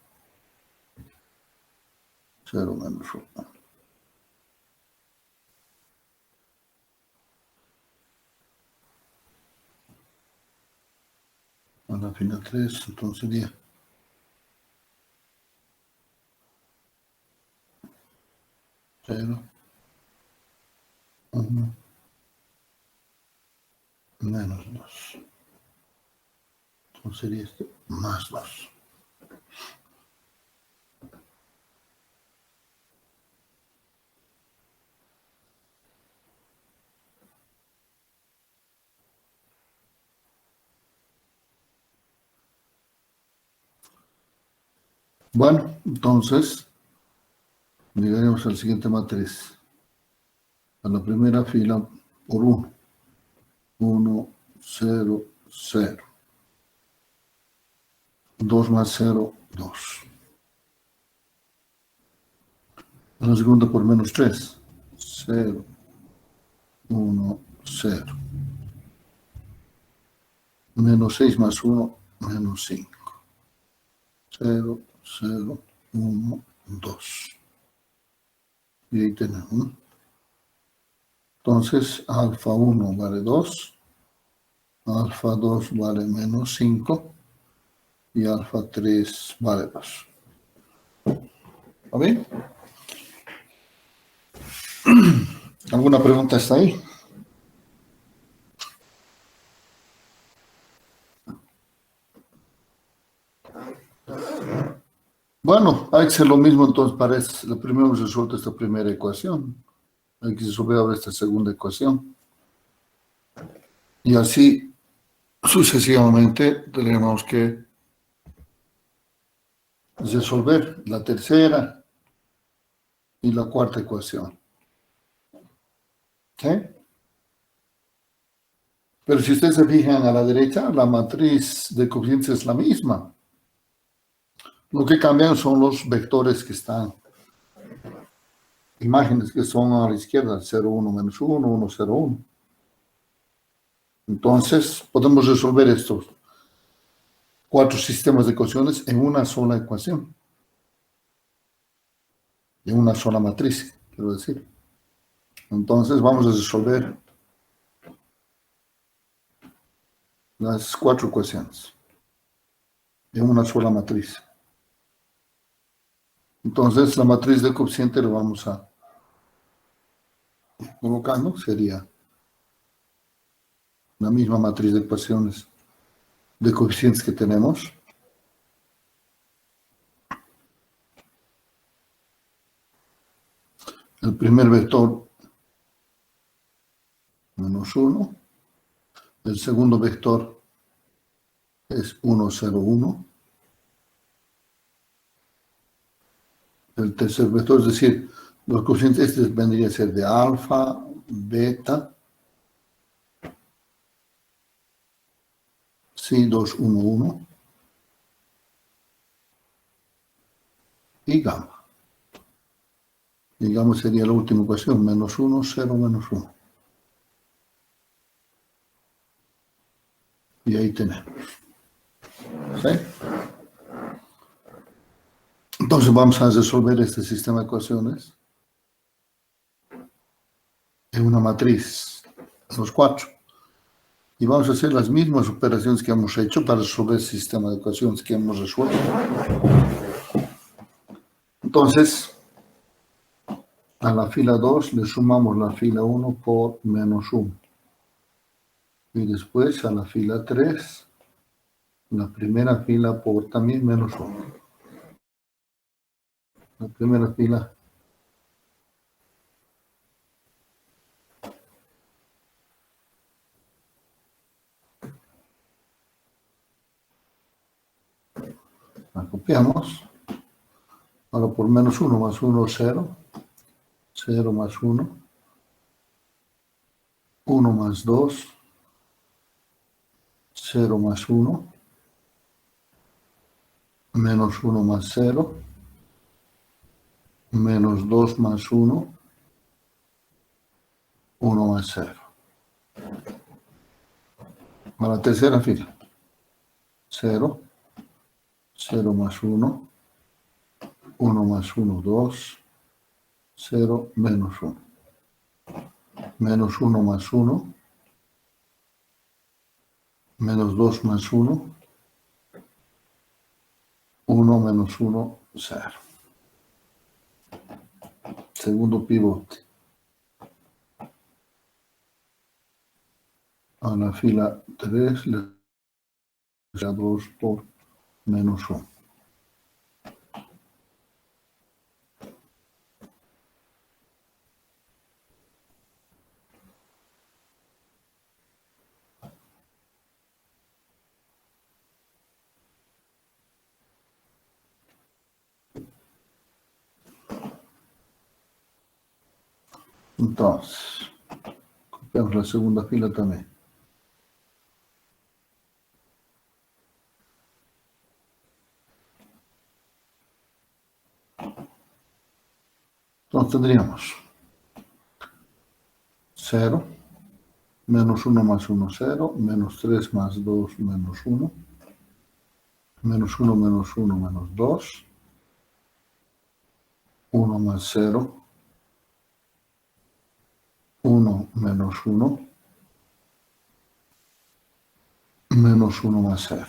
0 menos 1. A la fila 3, entonces sería 0, 1, menos 2. Entonces sería este más 2. Bueno, entonces llegaremos al siguiente matriz. A la primera fila por 1. 1, 0, 0. 2 más 0, 2. A la segunda por menos 3. 0, 1, 0. Menos 6 más 1, menos 5. 0, 0, 1, 2. Y ahí tenemos. Entonces, alfa 1 vale 2. Alfa 2 vale menos 5. Y alfa 3 vale 2. ¿Está bien? ¿Alguna pregunta hasta ahí? Bueno, hay que hacer lo mismo entonces para lo primero hemos resuelto esta primera ecuación. Hay que resolver ahora esta segunda ecuación. Y así sucesivamente tenemos que resolver la tercera y la cuarta ecuación. ¿Sí? Pero si ustedes se fijan a la derecha, la matriz de coeficientes es la misma. Lo que cambian son los vectores que están, imágenes que son a la izquierda, 0, 1, menos 1, 1, 0, 1. Entonces, podemos resolver estos 4 sistemas de ecuaciones en una sola ecuación. En una sola matriz, quiero decir. Entonces, vamos a resolver las 4 ecuaciones en una sola matriz. Entonces, la matriz de coeficiente lo vamos a colocando, sería la misma matriz de ecuaciones de coeficientes que tenemos. El primer vector, menos 1. El segundo vector es 1, 0, 1. El tercer vector, es decir, los coeficientes estos vendrían a ser de alfa, beta, psi 2, 1, 1 y gamma. Y gamma sería la última ecuación, menos 1, 0, menos 1. Y ahí tenemos. ¿Sí? Entonces vamos a resolver este sistema de ecuaciones en una matriz, los 4. Y vamos a hacer las mismas operaciones que hemos hecho para resolver el sistema de ecuaciones que hemos resuelto. Entonces, a la fila 2 le sumamos la fila 1 por menos 1. Y después a la fila 3, la primera fila por también menos 1. La primera fila la copiamos. Ahora por menos 1 más 1, 0. 0 más 1. 1 más 2. 0 más 1. Menos 1 más 0. Menos 2 más 1. 1 más 0. A la tercera fila. 0. 0 más 1. 1 más 1, 2. 0 menos 1. Menos 1 más 1. Menos 2 más 1. 1 menos 1, 0. Segundo pivote. A la fila 3 le da 2 por menos 1. Entonces, copiamos la segunda fila también. Entonces tendríamos 0, menos 1 más 1, 0, menos 3 más 2, menos 1, menos 1 menos 1, menos 2, 1 más 0, 1 menos 1, menos 1 más 0.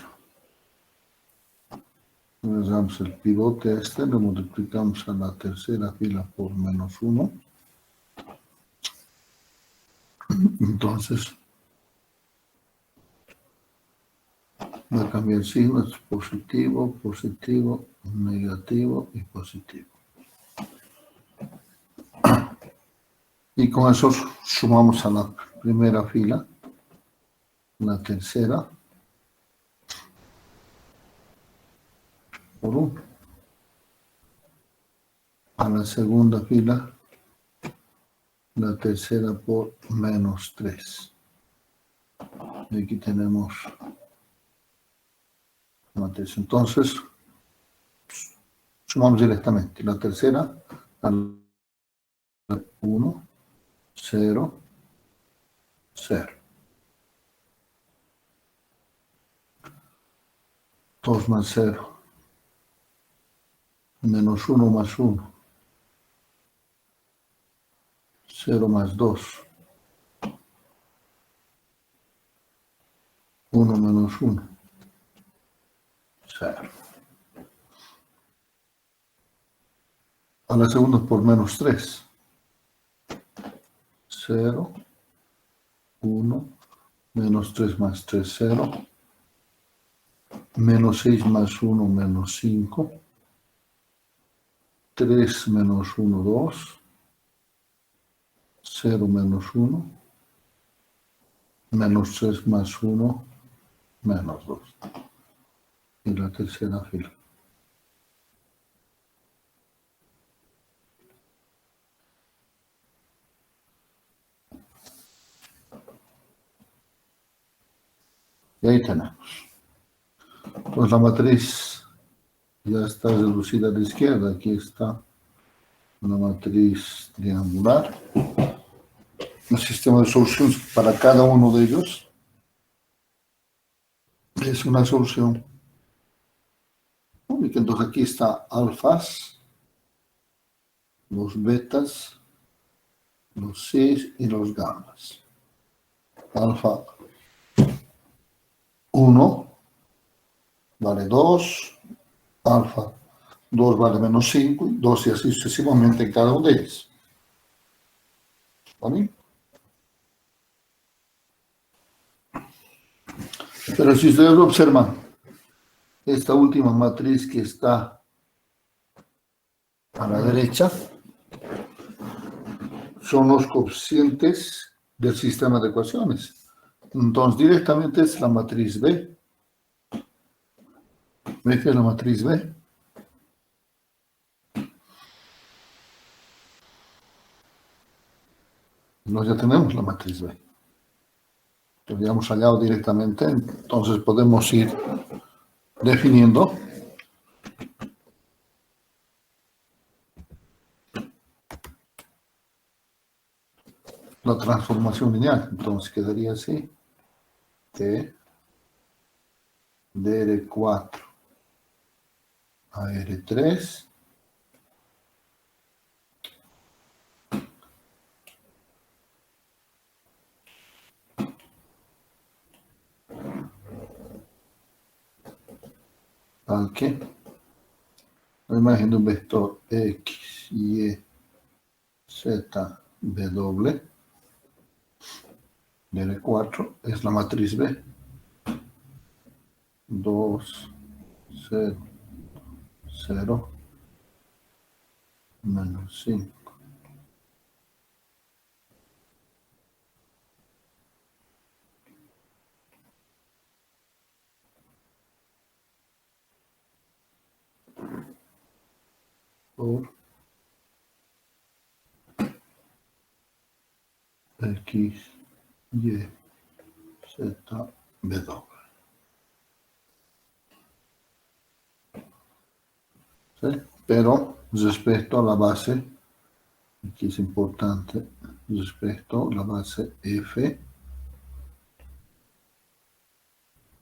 Le damos el pivote este, lo multiplicamos a la tercera fila por menos 1. Entonces, va a cambiar el signo, es positivo, positivo, negativo y positivo. Y con eso sumamos a la primera fila, la tercera, por 1. A la segunda fila, la tercera por menos 3. Y aquí tenemos la matriz. Entonces, sumamos directamente la tercera al 1, 0, 0. 2 más 0. Menos 1 más 1. 0 más 2. 1 menos 1. 0. A la segunda por menos 3. 0, 1, menos 3 más 3, 0, menos 6 más 1, menos 5, 3 menos 1, 2, 0 menos 1, menos 3 más 1, menos 2. Y la tercera fila. Y ahí tenemos. Pues la matriz ya está reducida a la izquierda. Aquí está una matriz triangular. Un sistema de soluciones para cada uno de ellos es una solución única. Entonces aquí está alfas, los betas, los cis y los gamas. Alfa 1 vale 2, alfa 2 vale menos 5, y 2 y así sucesivamente en cada uno de ellos. ¿Vale? Pero si ustedes observan, esta última matriz que está a la derecha son los coeficientes del sistema de ecuaciones. Entonces, directamente es la matriz B. ¿Ve que es la matriz B? Ya tenemos la matriz B. Lo habíamos hallado directamente, entonces podemos ir definiendo la transformación lineal. Entonces quedaría así, que de R4 a R3 al que la imagen de un vector X, Y, Z, W de R4 es la matriz B. 2, 0, 0, menos 5. Por X, Y, Z, W. ¿Sí? Pero respecto a la base, aquí es importante, respecto a la base F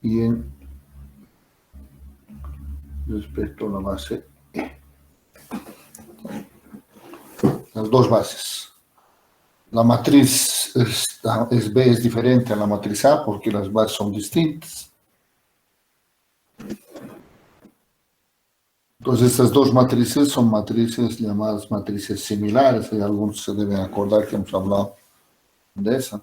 y respecto a la base E. Las dos bases. La matriz B es diferente a la matriz A porque las bases son distintas. Entonces, estas dos matrices son matrices llamadas matrices similares, y algunos se deben acordar que hemos hablado de esa,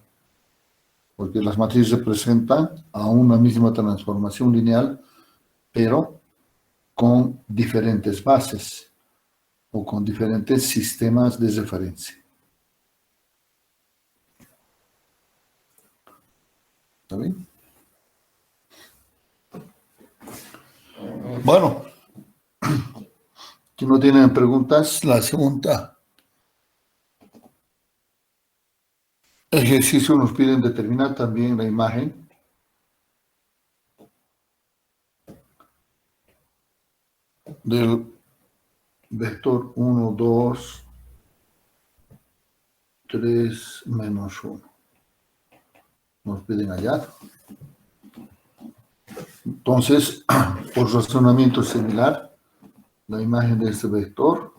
porque las matrices representan a una misma transformación lineal, pero con diferentes bases o con diferentes sistemas de referencia. ¿Está bien? Bueno, si no tienen preguntas, la segunda ejercicio nos piden determinar también la imagen del vector 1, 2, 3, menos 1. Nos piden hallar. Entonces, por razonamiento similar, la imagen de este vector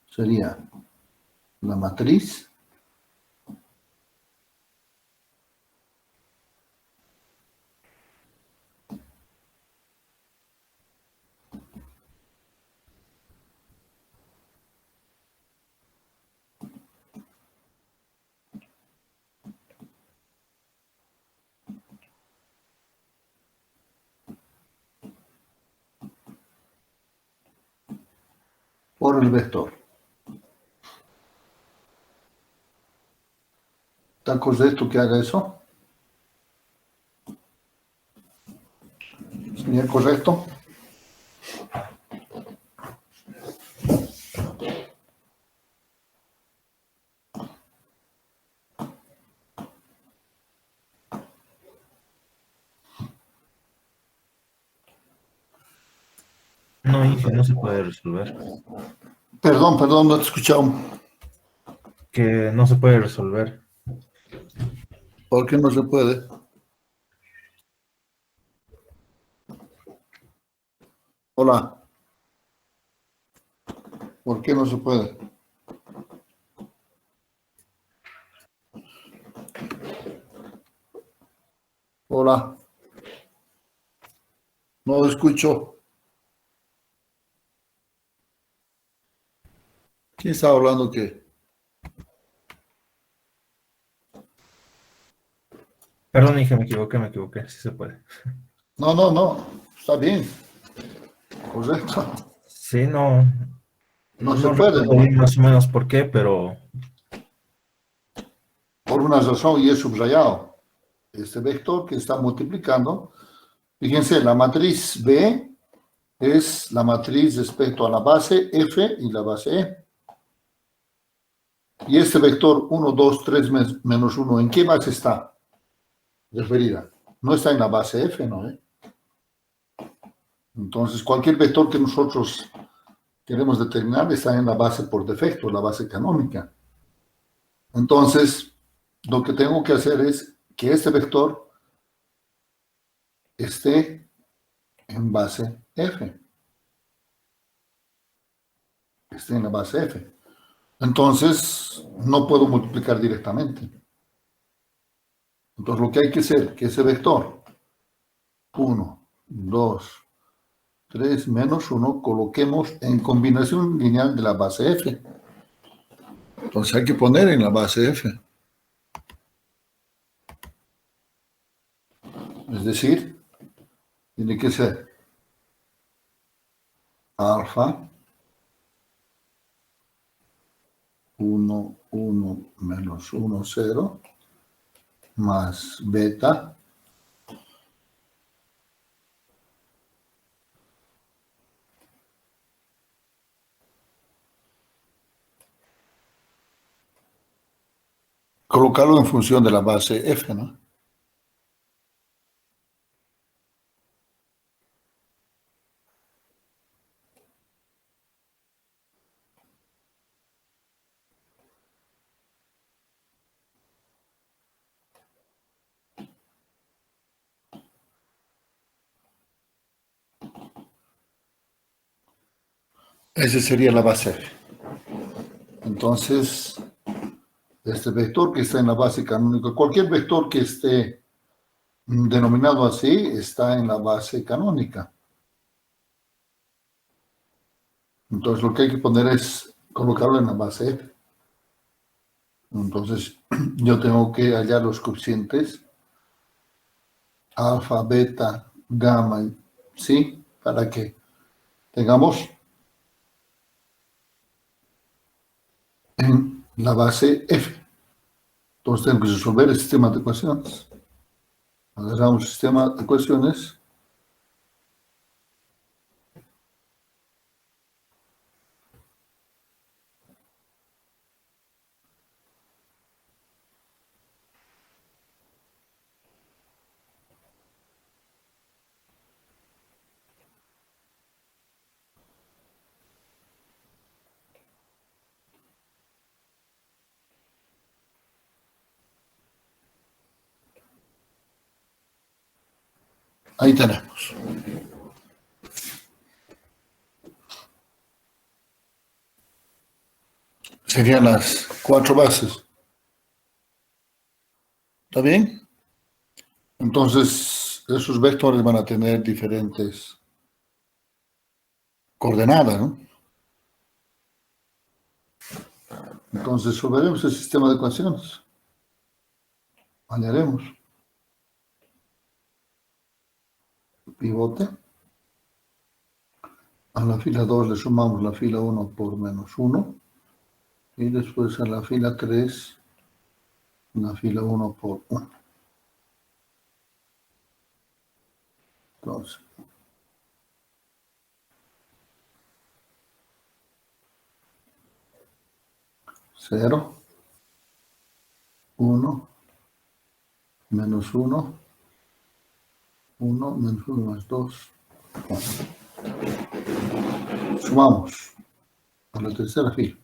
sería la matriz por el vector. ¿Está correcto que haga eso? ¿Sería correcto? No, Inge, no se puede resolver. Perdón, no te he escuchado. Que no se puede resolver. ¿Por qué no se puede? Hola. ¿Por qué no se puede? Hola. No lo escucho. ¿Quién está hablando qué? Perdón, Inge, me equivoqué. Sí se puede. No. Está bien. Correcto. Sí, no, No se no puede, recuerdo ¿no? bien más o menos por qué, pero Por una razón y es subrayado. Este vector que está multiplicando. Fíjense, la matriz B es la matriz respecto a la base F y la base E. Y este vector 1, 2, 3 menos 1, ¿en qué base está referida? No está en la base F, ¿no? Entonces, cualquier vector que nosotros queremos determinar está en la base por defecto, la base canónica. Entonces, lo que tengo que hacer es que este vector esté en base F. Esté en la base F. Entonces, no puedo multiplicar directamente. Entonces, lo que hay que hacer, que ese vector 1, 2, 3 menos 1, coloquemos en combinación lineal de la base F. Entonces, hay que poner en la base F. Es decir, tiene que ser alfa 1, 1 menos 1, 0, más beta colocarlo en función de la base F, ¿no? Esa sería la base F. Entonces, este vector que está en la base canónica, cualquier vector que esté denominado así, está en la base canónica. Entonces, lo que hay que poner es colocarlo en la base F. Entonces, yo tengo que hallar los coeficientes alfa, beta, gamma, ¿sí? Para que tengamos en la base F. Entonces tenemos que resolver el sistema de ecuaciones. Agarramos el sistema de ecuaciones. Ahí tenemos. Serían las 4 bases. ¿Está bien? Entonces, esos vectores van a tener diferentes coordenadas, ¿no? Entonces, resolveremos el sistema de ecuaciones. Hallaremos pivote A la fila 2 le sumamos la fila 1 por menos 1. Y después a la fila 3, la fila 1 por 1. Entonces, 0, 1, menos 1, 1, menos 1 más 2. Sumamos a la tercera fila.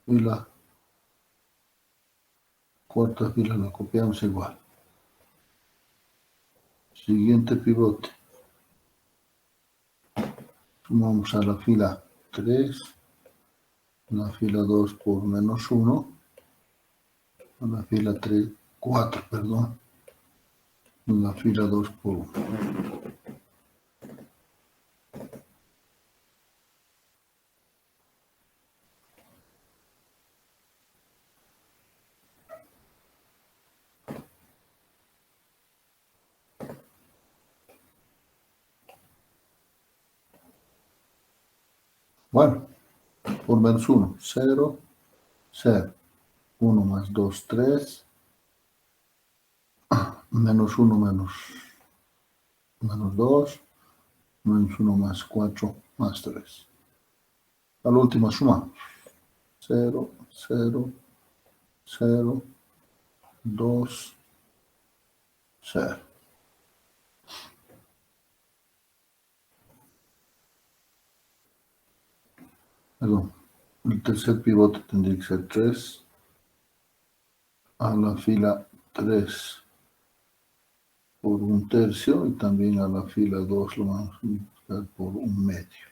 Y la cuarta fila la copiamos igual. Siguiente pivote. Sumamos a la fila 3, la fila 2 por menos 1, a la fila 3, 4, perdón, la fila 2 por 1. Bueno, por menos 1, 0, 0. 1 más 2, 3. Menos 1 menos 2. Menos 1 más 4 más 3. A la última sumamos. 0, 0, 0, 2, 0. Perdón, el tercer pivote tendría que ser 3. A la fila 3 por 1/3 y también a la fila 2 lo vamos a multiplicar por 1/2.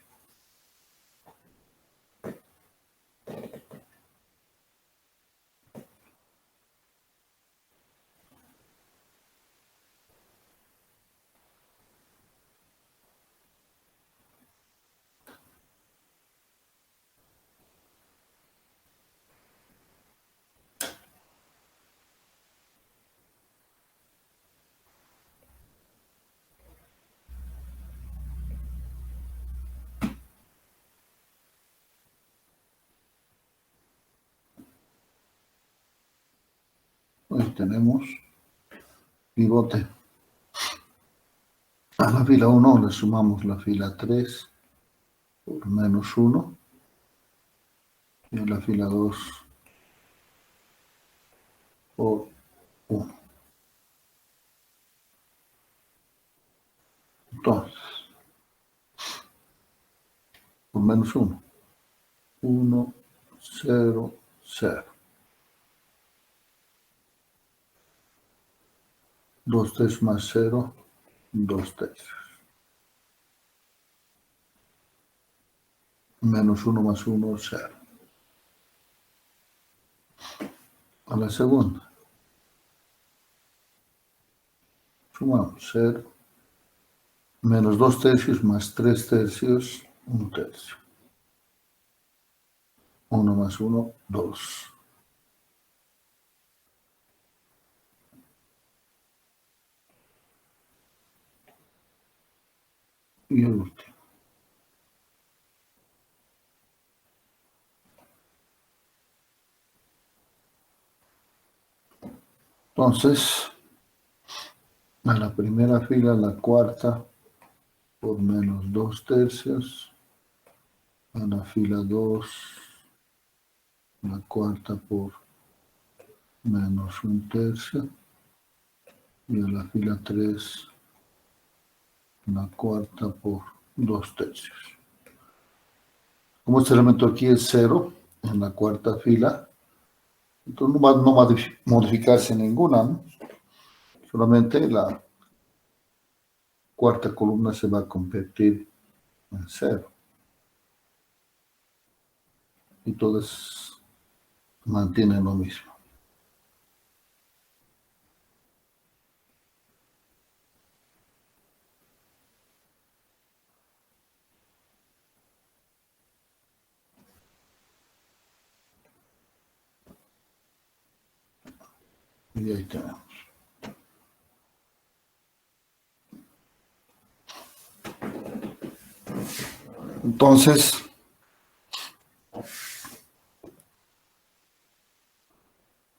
Pues tenemos pivote. A la fila 1 le sumamos la fila 3 por menos 1 y a la fila 2 por 1. Entonces, por menos 1. 1, 0, 0. 2/3 más 0, 2/3. Menos 1 más 1, 0. A la segunda. Sumamos 0. Menos 2/3 más 3/3, 1/3. 1 más 1, 2. Y el último. Entonces, a la primera fila, la cuarta por menos 2/3. A la fila 2, la cuarta por menos 1/3. Y a la fila 3, la cuarta por 2/3. Como este elemento aquí es 0 en la cuarta fila, entonces no va a modificarse ninguna, ¿no? Solamente la cuarta columna se va a convertir en 0. Y todas mantienen lo mismo. Y ahí tenemos. Entonces,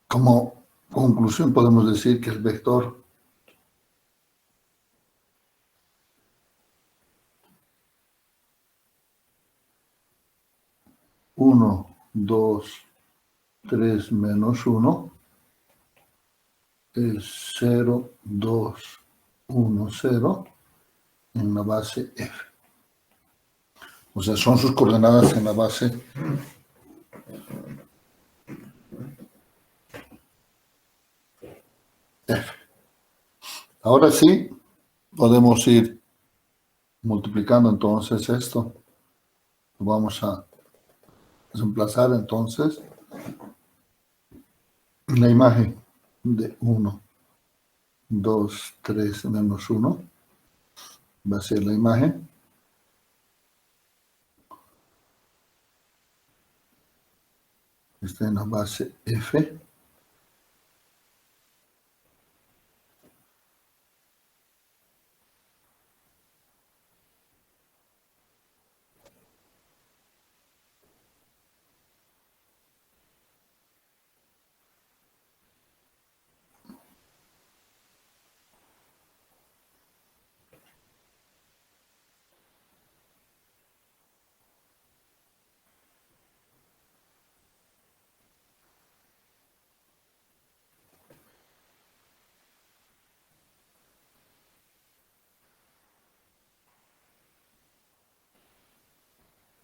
como conclusión podemos decir que el vector uno, 2, 3 menos 1 es 0, 2, 1, 0 en la base F. O sea, son sus coordenadas en la base F. Ahora sí, podemos ir multiplicando entonces esto. Lo vamos a reemplazar entonces en la imagen de 1, 2, 3 menos 1. Va a ser la imagen. Está en la base F.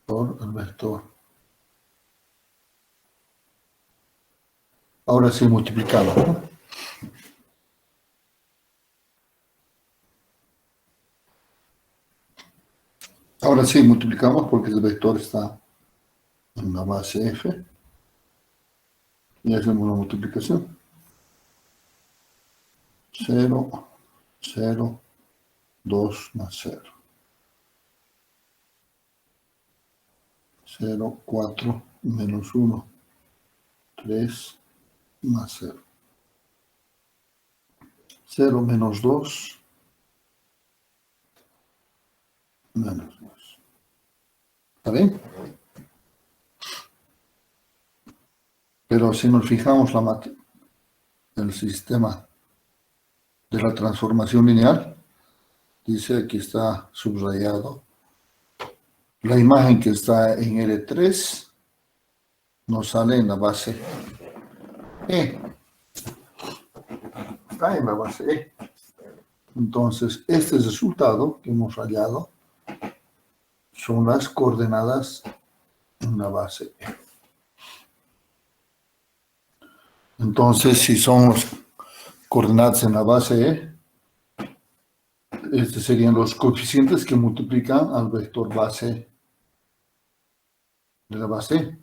Por el vector. Ahora sí multiplicado, ¿no? Ahora sí multiplicamos porque el vector está en la base F. Y hacemos una multiplicación. 0, 0, 2 más 0. 0, 4 menos 1. 3 más 0. 0 menos 2 menos 2. ¿Está bien? Pero si nos fijamos el sistema de la transformación lineal, dice aquí está subrayado. La imagen que está en L3 nos sale en la base E. Está en la base E. Entonces, este resultado que hemos hallado son las coordenadas en la base E. Entonces, si son las coordenadas en la base E, estos serían los coeficientes que multiplican al vector base de la base E.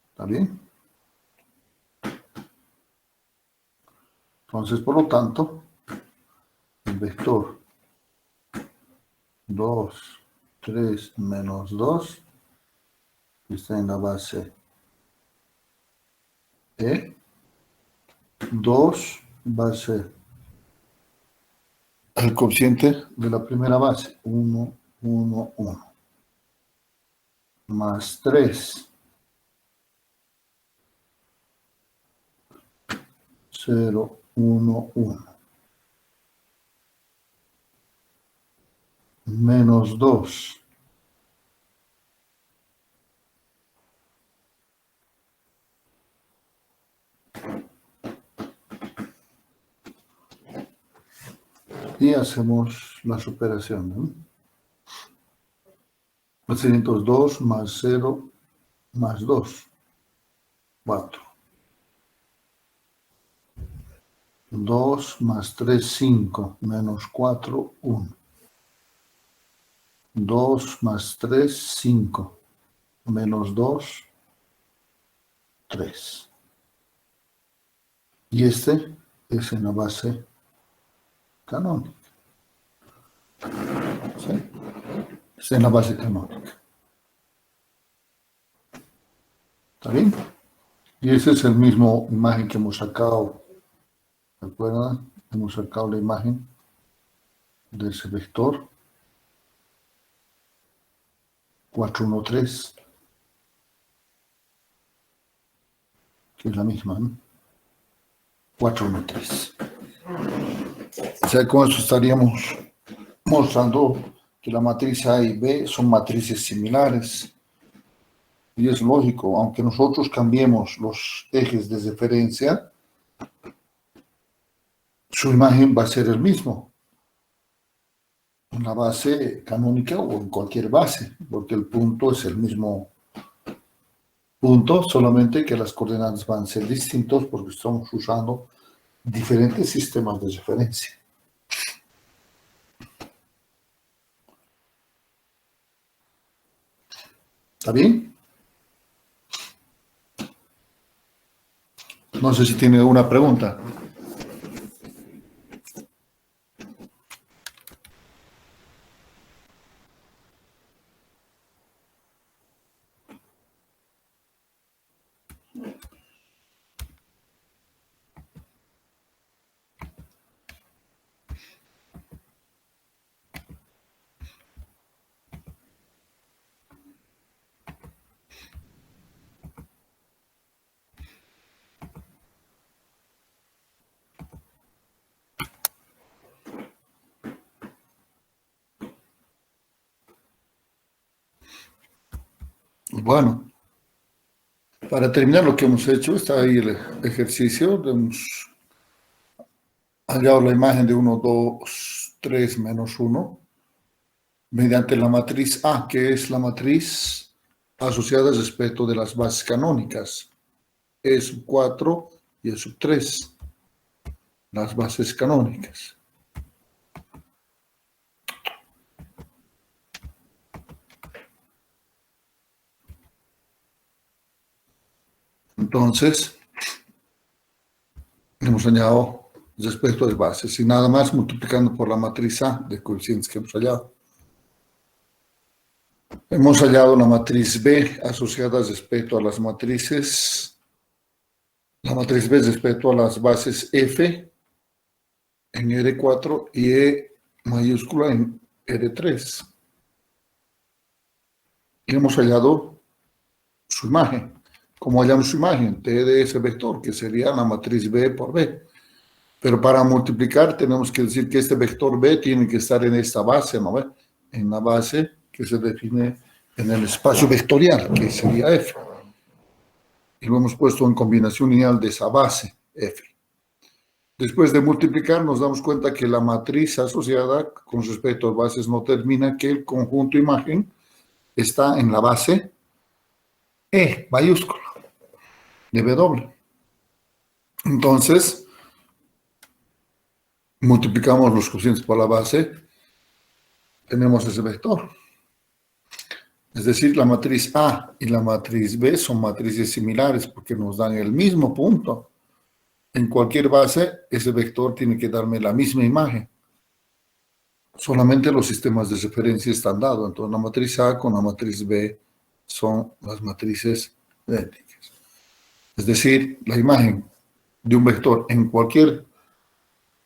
¿Está bien? Entonces, por lo tanto, el vector 2, 3 menos 2 está en la base E. 2 va a ser el coeficiente de la primera base, 1, 1, 1. Más 3, 0, 1, 1. Menos 2. Y hacemos la superación, ¿no? 2 más 0 más 2, 4. 2 más 3, 5, menos 4, 1. 2 más 3, 5, menos 2, 3. Y este es en la base canónica. ¿Sí? Es en la base canónica. ¿Está bien? Y ese es el mismo imagen que hemos sacado. ¿Recuerdan? Hemos sacado la imagen de ese vector 413, que es la misma, ¿no? 413. O sea, con eso estaríamos mostrando que la matriz A y B son matrices similares. Y es lógico, aunque nosotros cambiemos los ejes de referencia, su imagen va a ser el mismo en la base canónica o en cualquier base, porque el punto es el mismo punto, solamente que las coordenadas van a ser distintos porque estamos usando diferentes sistemas de referencia. ¿Está bien? No sé si tiene alguna pregunta. Bueno, para terminar lo que hemos hecho, está ahí el ejercicio. Hemos hallado la imagen de 1, 2, 3, menos 1, mediante la matriz A, que es la matriz asociada respecto de las bases canónicas, E sub 4 y E sub 3, las bases canónicas. Entonces, hemos añadido respecto de bases y nada más multiplicando por la matriz A de coeficientes que hemos hallado. Hemos hallado la matriz B asociada respecto a las matrices, la matriz B respecto a las bases F en R4 y E mayúscula en R3. Y hemos hallado su imagen. ¿Cómo hallamos su imagen? T de ese vector, que sería la matriz B por B. Pero para multiplicar tenemos que decir que este vector B tiene que estar en esta base, ¿no ve? En la base que se define en el espacio vectorial, que sería F. Y lo hemos puesto en combinación lineal de esa base, F. Después de multiplicar nos damos cuenta que la matriz asociada con respecto a bases no termina, que el conjunto imagen está en la base E, mayúscula, de W. Entonces, multiplicamos los cocientes por la base, tenemos ese vector. Es decir, la matriz A y la matriz B son matrices similares porque nos dan el mismo punto. En cualquier base, ese vector tiene que darme la misma imagen. Solamente los sistemas de referencia están dados. Entonces, la matriz A con la matriz B son las matrices idénticas. Es decir, la imagen de un vector en cualquier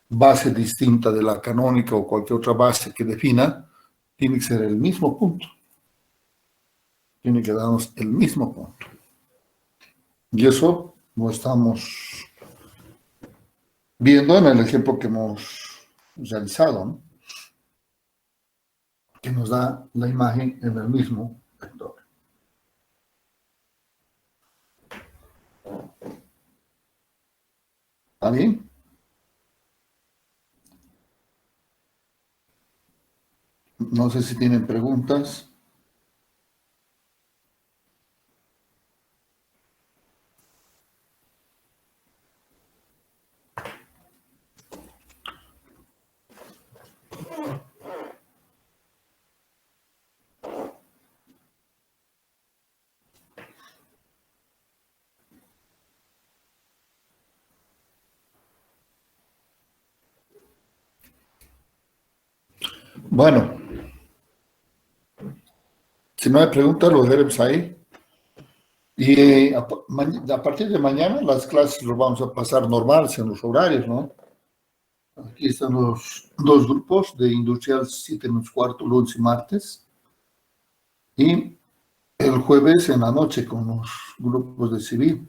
base distinta de la canónica o cualquier otra base que defina, tiene que ser el mismo punto. Tiene que darnos el mismo punto. Y eso lo estamos viendo en el ejemplo que hemos realizado, ¿no? Que nos da la imagen en el mismo vector. ¿Está bien? No sé si tienen preguntas. Bueno, si no hay preguntas, lo dejaremos ahí. Y a partir de mañana las clases lo vamos a pasar normales en los horarios, ¿no? Aquí están los dos grupos de industrial 7:15, lunes y martes. Y el jueves en la noche con los grupos de civil.